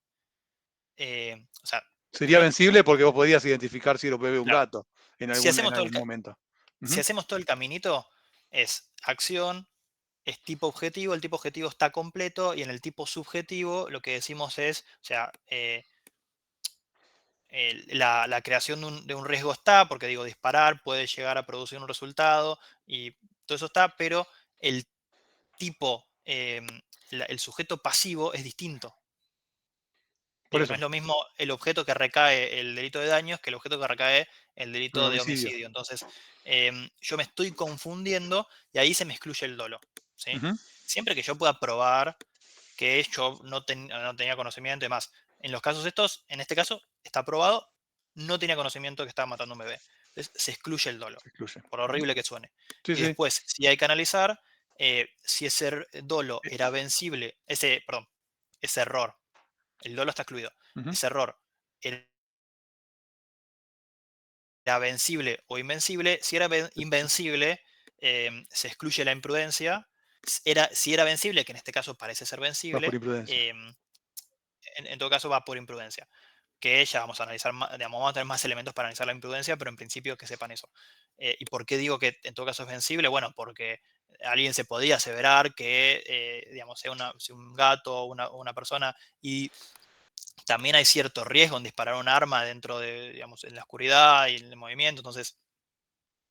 Speaker 7: o sea,
Speaker 5: Sería vencible porque vos podías identificar si era un bebé o un
Speaker 7: claro,
Speaker 5: gato en
Speaker 7: si
Speaker 5: algún
Speaker 7: hacemos
Speaker 5: momento.
Speaker 7: si hacemos todo el caminito, es acción, es tipo objetivo, el tipo objetivo está completo y en el tipo subjetivo lo que decimos es, o sea, la creación de un riesgo está, porque digo, disparar puede llegar a producir un resultado y todo eso está, pero el tipo, el sujeto pasivo es distinto.
Speaker 5: Por
Speaker 7: No
Speaker 5: eso.
Speaker 7: es lo mismo el objeto que recae el delito de daños que el objeto que recae el delito de homicidio. Entonces, yo me estoy confundiendo y ahí se me excluye el dolo. ¿Sí? Siempre que yo pueda probar que yo no tenía conocimiento y demás. En los casos estos, en este caso, está probado, no tenía conocimiento que estaba matando a un bebé. Entonces, se excluye el dolo, por horrible que suene.
Speaker 5: Sí,
Speaker 7: y después, si hay que analizar si ese dolo era vencible, ese error, el dolo está excluido, ese error era vencible o invencible. Si era invencible, se excluye la imprudencia. Si era vencible, que en este caso parece ser vencible,
Speaker 5: por imprudencia.
Speaker 7: En todo caso va por imprudencia. Que ya vamos a analizar, digamos, vamos a tener más elementos para analizar la imprudencia, pero en principio que sepan eso. ¿Y por qué digo que en todo caso es vencible? Bueno, porque alguien se podía aseverar que, digamos, sea un gato o una persona, y también hay cierto riesgo en disparar un arma dentro de, digamos, en la oscuridad y en el movimiento, entonces,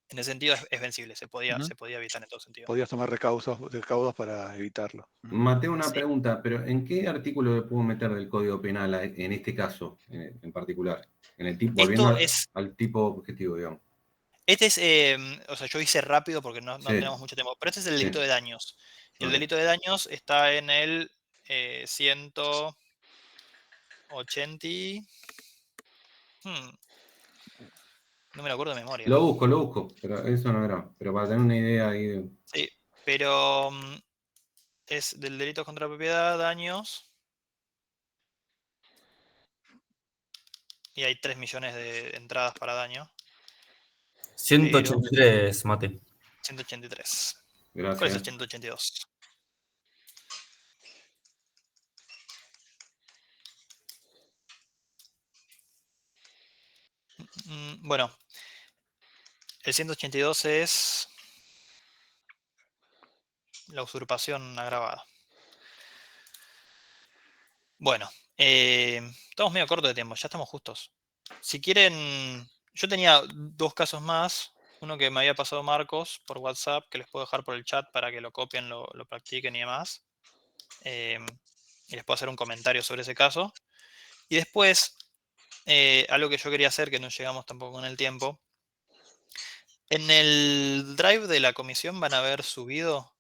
Speaker 7: en ese sentido es vencible, se podía evitar en todo sentido.
Speaker 5: Podías tomar recaudos para evitarlo.
Speaker 3: Mateo, una pregunta, pero ¿en qué artículo le puedo meter del Código Penal en este caso en particular? Volviendo al tipo objetivo, digamos.
Speaker 7: Este es, o sea, yo hice rápido porque no tenemos mucho tiempo, pero este es el delito de daños. Y el delito de daños está en el 180. No me lo acuerdo de memoria.
Speaker 3: Lo busco, pero eso no era. Pero para tener una idea ahí.
Speaker 7: Sí, pero es del delito contra la propiedad, daños. Y hay 3 millones de entradas para daño.
Speaker 4: 183, Mate.
Speaker 7: 183.
Speaker 3: Gracias.
Speaker 7: ¿Cuál es el 182? Bueno, el 182 es la usurpación agravada. Bueno, estamos medio cortos de tiempo, ya estamos justos. Si quieren, yo tenía 2 casos más. Uno que me había pasado Marcos por WhatsApp, que les puedo dejar por el chat para que lo copien, lo practiquen y demás. Y les puedo hacer un comentario sobre ese caso. Y después, algo que yo quería hacer, que no llegamos tampoco en el tiempo. En el drive de la comisión van a haber subido,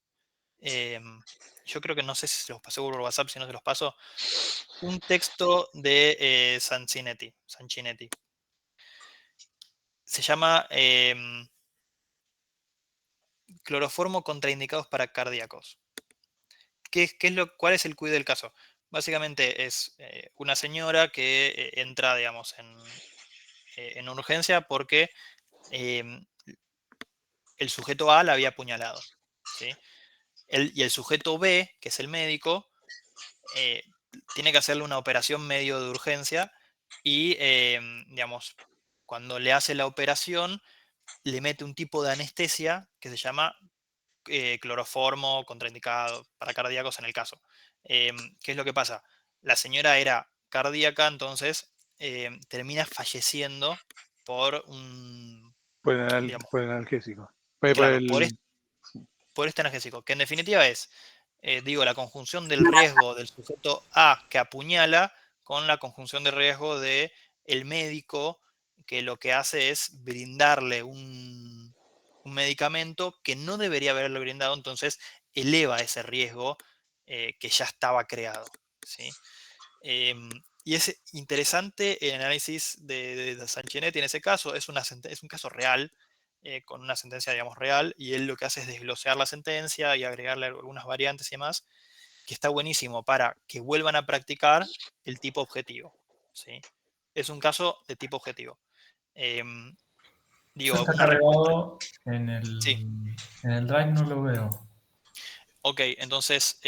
Speaker 7: yo creo que no sé si se los pasé por WhatsApp, si no se los paso, un texto de Sanchinetti. Se llama cloroformo contraindicados para cardíacos. ¿Cuál es el quid del caso? Básicamente es una señora que entra, digamos, en urgencia porque el sujeto A la había apuñalado. ¿Sí? Y el sujeto B, que es el médico, tiene que hacerle una operación medio de urgencia y, digamos, cuando le hace la operación, le mete un tipo de anestesia que se llama cloroformo contraindicado para cardíacos en el caso. ¿Qué es lo que pasa? La señora era cardíaca, entonces termina falleciendo por un...
Speaker 5: Por el
Speaker 7: digamos,
Speaker 5: analgésico.
Speaker 7: claro, por este analgésico, que en definitiva es, la conjunción del riesgo del sujeto A que apuñala con la conjunción de riesgo del médico, que lo que hace es brindarle un medicamento que no debería haberle brindado, entonces eleva ese riesgo que ya estaba creado, ¿sí? Y es interesante el análisis de Sanchinetti en ese caso, es un caso real, con una sentencia, digamos, real, y él lo que hace es desglosear la sentencia y agregarle algunas variantes y demás, que está buenísimo para que vuelvan a practicar el tipo objetivo, ¿sí? Es un caso de tipo objetivo.
Speaker 1: Eso está
Speaker 7: Una respuesta.
Speaker 1: cargado
Speaker 7: Sí.
Speaker 1: en el Drive, no lo veo.
Speaker 7: Ok, entonces,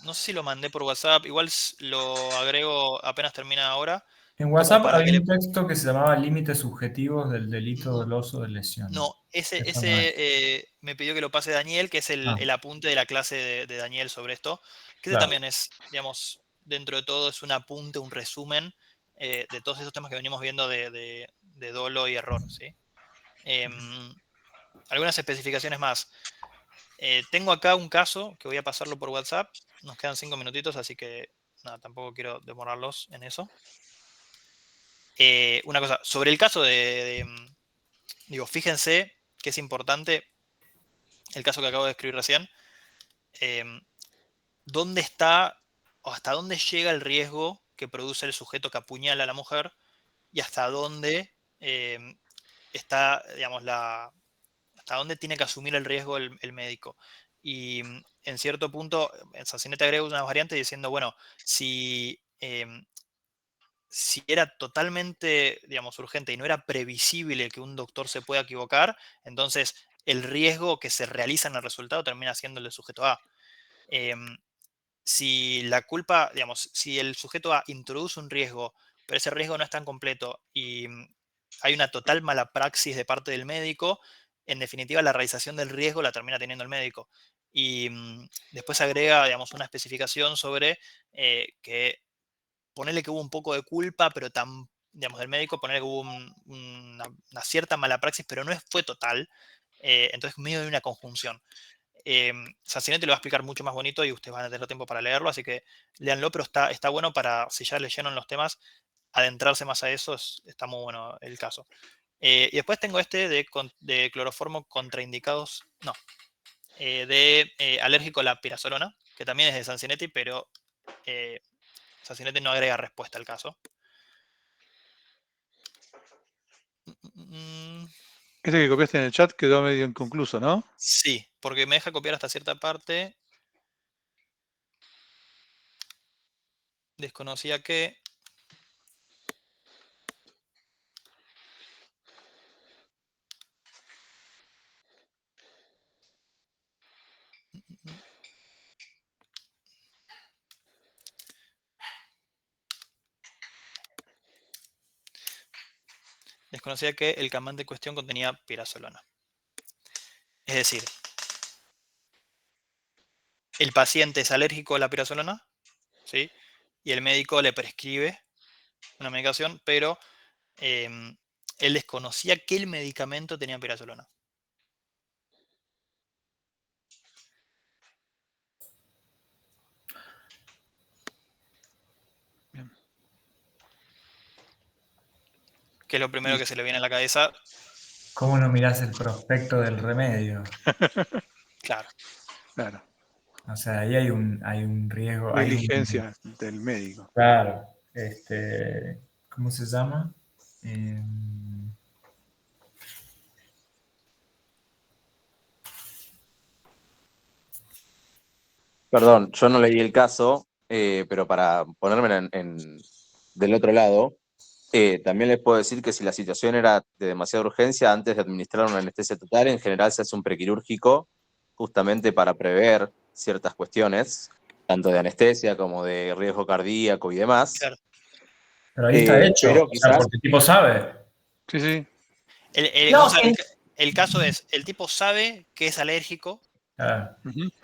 Speaker 7: no sé si lo mandé por WhatsApp, igual lo agrego apenas termina ahora.
Speaker 1: En WhatsApp había un texto que se llamaba Límites subjetivos del delito doloso de lesión.
Speaker 7: No, ese me pidió que lo pase Daniel, que es el apunte de la clase de Daniel sobre esto, que
Speaker 1: Claro.
Speaker 7: también es, digamos, dentro de todo es un apunte, un resumen de todos esos temas que venimos viendo de dolo y error, ¿sí? Algunas especificaciones más. Tengo acá un caso que voy a pasarlo por WhatsApp, nos quedan 5 minutitos, así que nada, tampoco quiero demorarlos en eso. Una cosa, sobre el caso fíjense que es importante el caso que acabo de escribir recién. ¿Dónde está o hasta dónde llega el riesgo que produce el sujeto que apuñala a la mujer y hasta dónde está, digamos, hasta dónde tiene que asumir el riesgo el médico? Y en cierto punto, en Sanchinetti agrega unas variantes diciendo, bueno, si era totalmente, digamos, urgente y no era previsible que un doctor se pueda equivocar, entonces el riesgo que se realiza en el resultado termina siendo el del sujeto A. Si la culpa, digamos, si el sujeto A introduce un riesgo, pero ese riesgo no es tan completo y hay una total mala praxis de parte del médico, en definitiva la realización del riesgo la termina teniendo el médico. Y después agrega, digamos, una especificación sobre que ponerle que hubo un poco de culpa, pero digamos, del médico, ponerle que hubo una cierta mala praxis, pero no fue total. Entonces, medio de una conjunción. Sanchinetti lo va a explicar mucho más bonito y ustedes van a tener tiempo para leerlo, así que léanlo, pero está bueno para, si ya leyeron los temas, adentrarse más a eso, está muy bueno el caso. Y después tengo este de cloroformo contraindicados, no, alérgico a la pirazolona, que también es de Sanchinetti, pero Sanchinetti no agrega respuesta al caso.
Speaker 5: Este que copiaste en el chat quedó medio inconcluso, ¿no?
Speaker 7: Sí, porque me deja copiar hasta cierta parte. Desconocía que... Desconocía que el calmante en cuestión contenía pirazolona. Es decir, el paciente es alérgico a la pirazolona, ¿sí? Y el médico le prescribe una medicación, pero él desconocía que el medicamento tenía pirazolona.
Speaker 5: Bien.
Speaker 7: Que es lo primero que se le viene a la cabeza.
Speaker 1: ¿Cómo no mirás el prospecto del remedio?
Speaker 7: Claro.
Speaker 5: Claro.
Speaker 1: O sea, ahí hay un riesgo.
Speaker 5: Negligencia del médico.
Speaker 1: Claro. ¿Cómo se llama?
Speaker 9: Perdón, yo no leí el caso, pero para ponerme del otro lado, también les puedo decir que si la situación era de demasiada urgencia, antes de administrar una anestesia total, en general se hace un prequirúrgico justamente para prever ciertas cuestiones. tanto de anestesia como de riesgo cardíaco y demás.
Speaker 7: Claro.
Speaker 1: Pero ahí está hecho,
Speaker 9: pero
Speaker 1: o sea,
Speaker 9: quizás-
Speaker 1: porque el tipo sabe.
Speaker 5: Sí.
Speaker 7: El caso es, el tipo sabe que es alérgico,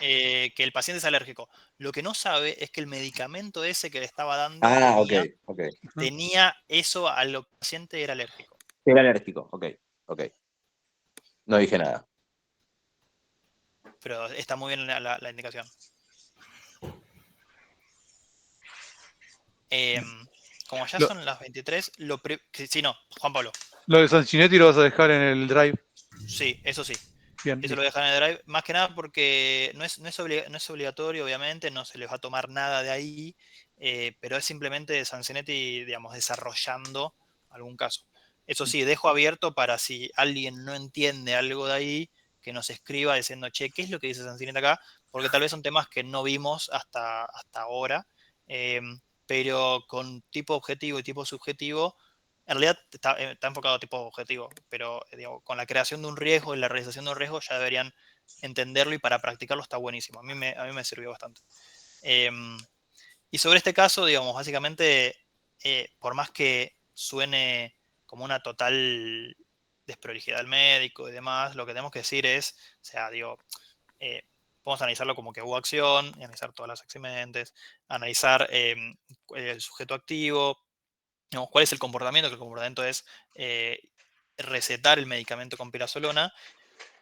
Speaker 7: que el paciente es alérgico. Lo que no sabe es que el medicamento ese que le estaba dando tenía eso a lo que el paciente era alérgico.
Speaker 9: Era alérgico, ok. No dije nada.
Speaker 7: Pero está muy bien la indicación. Como ya son las 23, sí, no, Juan Pablo.
Speaker 5: Lo de Sanchinetti lo vas a dejar en el drive.
Speaker 7: Sí, eso sí.
Speaker 5: Bien,
Speaker 7: eso lo dejan en el drive, más que nada porque no es obligatorio, obviamente, no se les va a tomar nada de ahí, pero es simplemente Sanchinetti, digamos, desarrollando algún caso. Eso sí, dejo abierto para si alguien no entiende algo de ahí, que nos escriba diciendo, che, ¿qué es lo que dice Sanchinetti acá? Porque tal vez son temas que no vimos hasta ahora, pero con tipo objetivo y tipo subjetivo, en realidad está enfocado a tipo objetivo, pero digo, con la creación de un riesgo y la realización de un riesgo ya deberían entenderlo y para practicarlo está buenísimo. A mí me sirvió bastante. Y sobre este caso, digamos, básicamente, por más que suene como una total desprolijidad del médico y demás, lo que tenemos que decir es, o sea, digo, podemos analizarlo como que hubo acción, y analizar todas las eximentes, analizar el sujeto activo, digamos, cuál es el comportamiento, que el comportamiento es recetar el medicamento con pirazolona,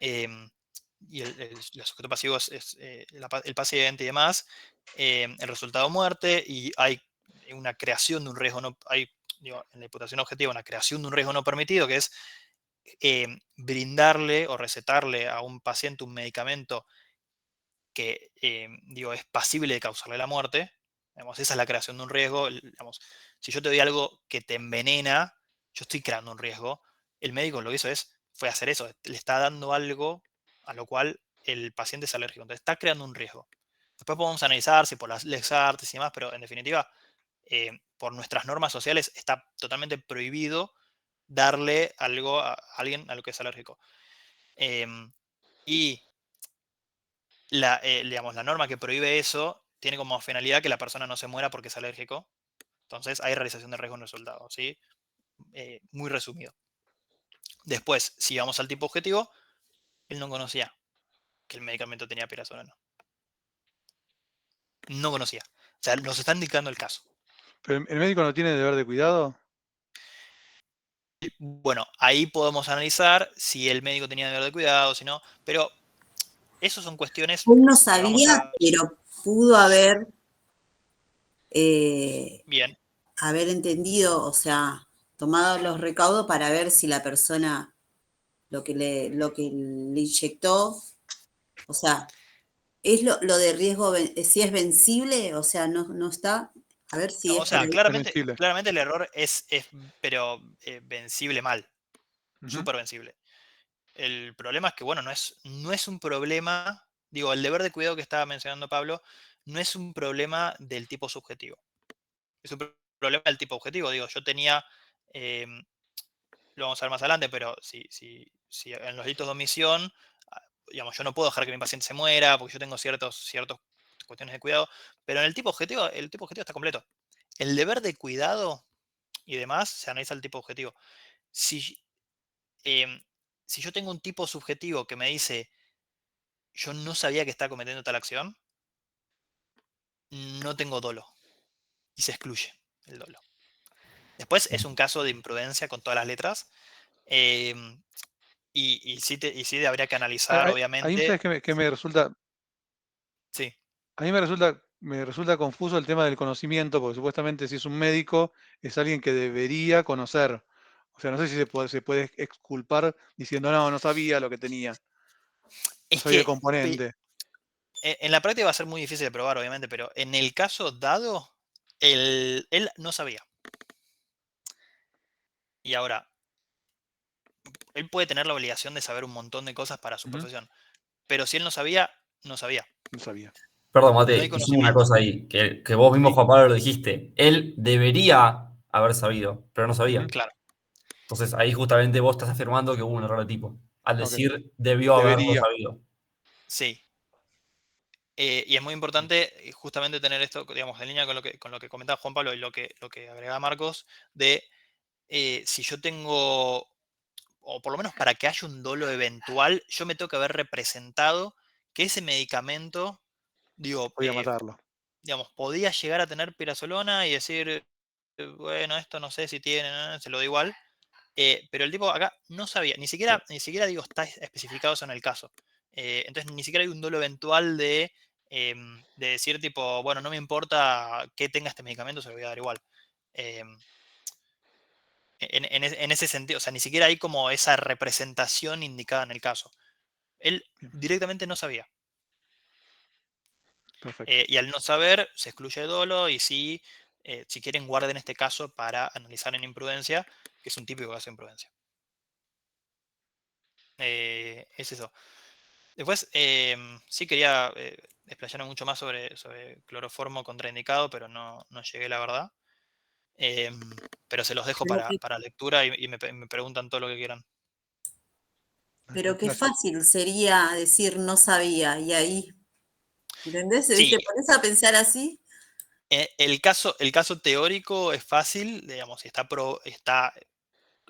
Speaker 7: y el sujeto pasivo es el paciente y demás, el resultado muerte, y hay una creación de un riesgo, en la imputación objetiva, una creación de un riesgo no permitido, que es brindarle o recetarle a un paciente un medicamento que es pasible de causarle la muerte. Digamos, esa es la creación de un riesgo. Digamos, si yo te doy algo que te envenena, yo estoy creando un riesgo. El médico lo que hizo fue hacer eso, le está dando algo a lo cual el paciente es alérgico. Entonces está creando un riesgo. Después podemos analizar si por las lex artis y demás, pero en definitiva, por nuestras normas sociales está totalmente prohibido darle algo a alguien a lo que es alérgico. Y digamos, la norma que prohíbe eso tiene como finalidad que la persona no se muera porque es alérgico. Entonces hay realización de riesgo en resultado, ¿sí? Muy resumido. Después, si vamos al tipo objetivo, él no conocía que el medicamento tenía pirazolona. No conocía. O sea, nos está indicando el caso.
Speaker 5: ¿Pero el médico no tiene deber de cuidado?
Speaker 7: Bueno, ahí podemos analizar si el médico tenía deber de cuidado, si no, pero eso son cuestiones...
Speaker 8: Él no sabía, pero pudo haber...
Speaker 7: Bien.
Speaker 8: Haber entendido, o sea, tomado los recaudos para ver si la persona lo que le inyectó, o sea, es lo de riesgo, si es vencible, o sea, no está, a ver si
Speaker 7: no,
Speaker 8: es...
Speaker 7: O sea, claramente el error es pero vencible mal, súper vencible. El problema es que, bueno, no es un problema, digo, el deber de cuidado que estaba mencionando Pablo, no es un problema del tipo subjetivo. Es un problema del tipo objetivo. Digo, yo tenía, lo vamos a ver más adelante, pero si en los delitos de omisión, digamos, yo no puedo dejar que mi paciente se muera porque yo tengo ciertas cuestiones de cuidado, pero en el tipo objetivo está completo. El deber de cuidado y demás se analiza el tipo objetivo. Si yo tengo un tipo subjetivo que me dice, yo no sabía que estaba cometiendo tal acción, no tengo dolo. Y se excluye el dolo. Después es un caso de imprudencia con todas las letras. Y sí habría que analizar, obviamente.
Speaker 5: Ahí sabes que me resulta.
Speaker 7: Sí.
Speaker 5: A mí me resulta confuso el tema del conocimiento, porque supuestamente si es un médico, es alguien que debería conocer. O sea, no sé si se puede exculpar diciendo, no sabía lo que tenía. No sabía el componente.
Speaker 7: En la práctica va a ser muy difícil de probar, obviamente, pero en el caso dado, él no sabía. Y ahora, él puede tener la obligación de saber un montón de cosas para su profesión, pero si él no sabía, no sabía.
Speaker 5: No sabía.
Speaker 4: Perdón, Mate, una cosa ahí, que vos mismo, Juan Pablo, lo dijiste. Él debería haber sabido, pero no sabía.
Speaker 7: Claro.
Speaker 4: Entonces ahí justamente vos estás afirmando que hubo un error de tipo. Al decir debió haberlo sabido.
Speaker 7: Sí. Y es muy importante justamente tener esto, digamos, en línea con lo que comentaba Juan Pablo y lo que agregaba Marcos, de si yo tengo, o por lo menos para que haya un dolo eventual, yo me tengo que haber representado que ese medicamento, digo,
Speaker 5: Podía matarlo.
Speaker 7: digamos, podía llegar a tener pirazolona y decir, bueno, esto no sé si tiene, se lo da igual. Pero el tipo acá no sabía, ni siquiera digo, está especificado eso en el caso. Entonces ni siquiera hay un dolo eventual de decir tipo, bueno, no me importa que tenga este medicamento, se lo voy a dar igual. En ese sentido, o sea, ni siquiera hay como esa representación indicada en el caso. Él directamente no sabía. Y al no saber, se excluye el dolo y sí, si quieren, guarden este caso para analizar en imprudencia, que es un típico caso de imprudencia. Es eso. Después, sí quería explayarme mucho más sobre cloroformo contraindicado, pero no llegué, la verdad. Pero se los dejo para lectura y me preguntan todo lo que quieran.
Speaker 8: Pero qué fácil sería decir no sabía, y ahí, ¿entendés?
Speaker 7: Sí.
Speaker 8: ¿Te pones a pensar así?
Speaker 7: El caso teórico es fácil, digamos, y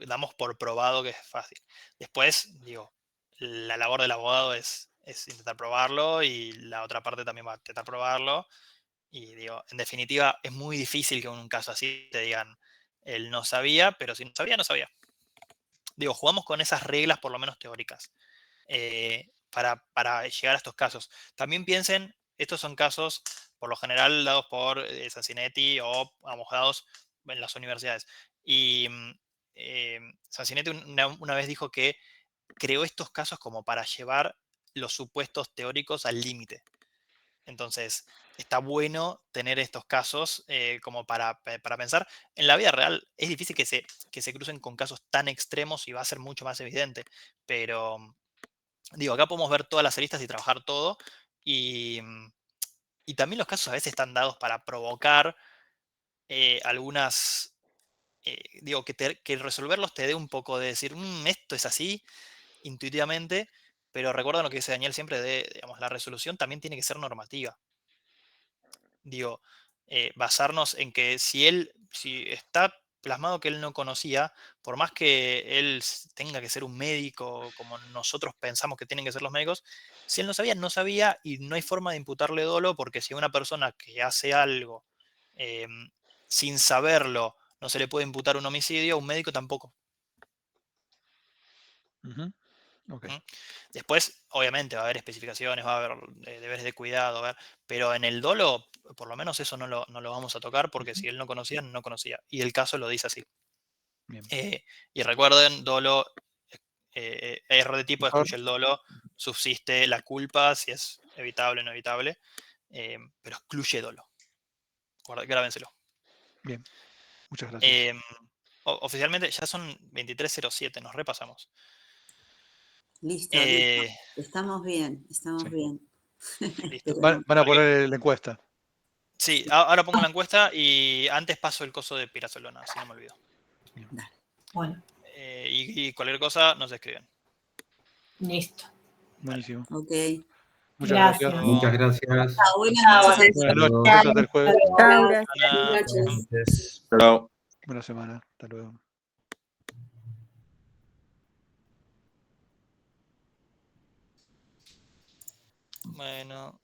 Speaker 7: damos por probado que es fácil. Después, digo, la labor del abogado es intentar probarlo y la otra parte también va a intentar probarlo. Y digo, en definitiva, es muy difícil que en un caso así te digan, él no sabía, pero si no sabía, no sabía. Digo, jugamos con esas reglas por lo menos teóricas para llegar a estos casos. También piensen, estos son casos por lo general dados por Sansinetti o dados en las universidades. Y Sansinetti una vez dijo que creó estos casos como para llevar los supuestos teóricos al límite. Entonces, está bueno tener estos casos como para pensar. En la vida real es difícil que se crucen con casos tan extremos y va a ser mucho más evidente. Pero, digo, acá podemos ver todas las aristas y trabajar todo. Y también los casos a veces están dados para provocar algunas... digo, que resolverlos te dé un poco de decir, esto es así, intuitivamente. Pero recuerda lo que dice Daniel siempre de, digamos, la resolución también tiene que ser normativa. Digo, basarnos en que si está plasmado que él no conocía, por más que él tenga que ser un médico como nosotros pensamos que tienen que ser los médicos, si él no sabía, no sabía y no hay forma de imputarle dolo porque si a una persona que hace algo sin saberlo no se le puede imputar un homicidio, a un médico tampoco.
Speaker 5: Okay.
Speaker 7: Después, obviamente, va a haber especificaciones, va a haber deberes de cuidado, pero en el dolo, por lo menos eso no lo vamos a tocar porque si él no conocía, no conocía. Y el caso lo dice así. Y recuerden, dolo, error de tipo excluye el dolo, subsiste la culpa, si es evitable o no evitable, pero excluye dolo. Grábenselo.
Speaker 5: Bien, muchas gracias.
Speaker 7: Oficialmente ya son 23:07, nos repasamos.
Speaker 8: Listo, estamos bien, estamos bien.
Speaker 7: Listo.
Speaker 5: Van a poner la encuesta.
Speaker 7: Sí, ahora pongo la encuesta y antes paso el coso de pirazolona, así no me olvido.
Speaker 2: Bueno.
Speaker 7: Y cualquier cosa nos escriben.
Speaker 2: Listo.
Speaker 5: Buenísimo.
Speaker 8: Ok.
Speaker 5: Muchas gracias.
Speaker 3: Muchas gracias.
Speaker 8: Buenas noches.
Speaker 5: Buenas noches, hasta el jueves.
Speaker 8: Buenas noches.
Speaker 5: Buena semana. Hasta luego.
Speaker 7: Bueno.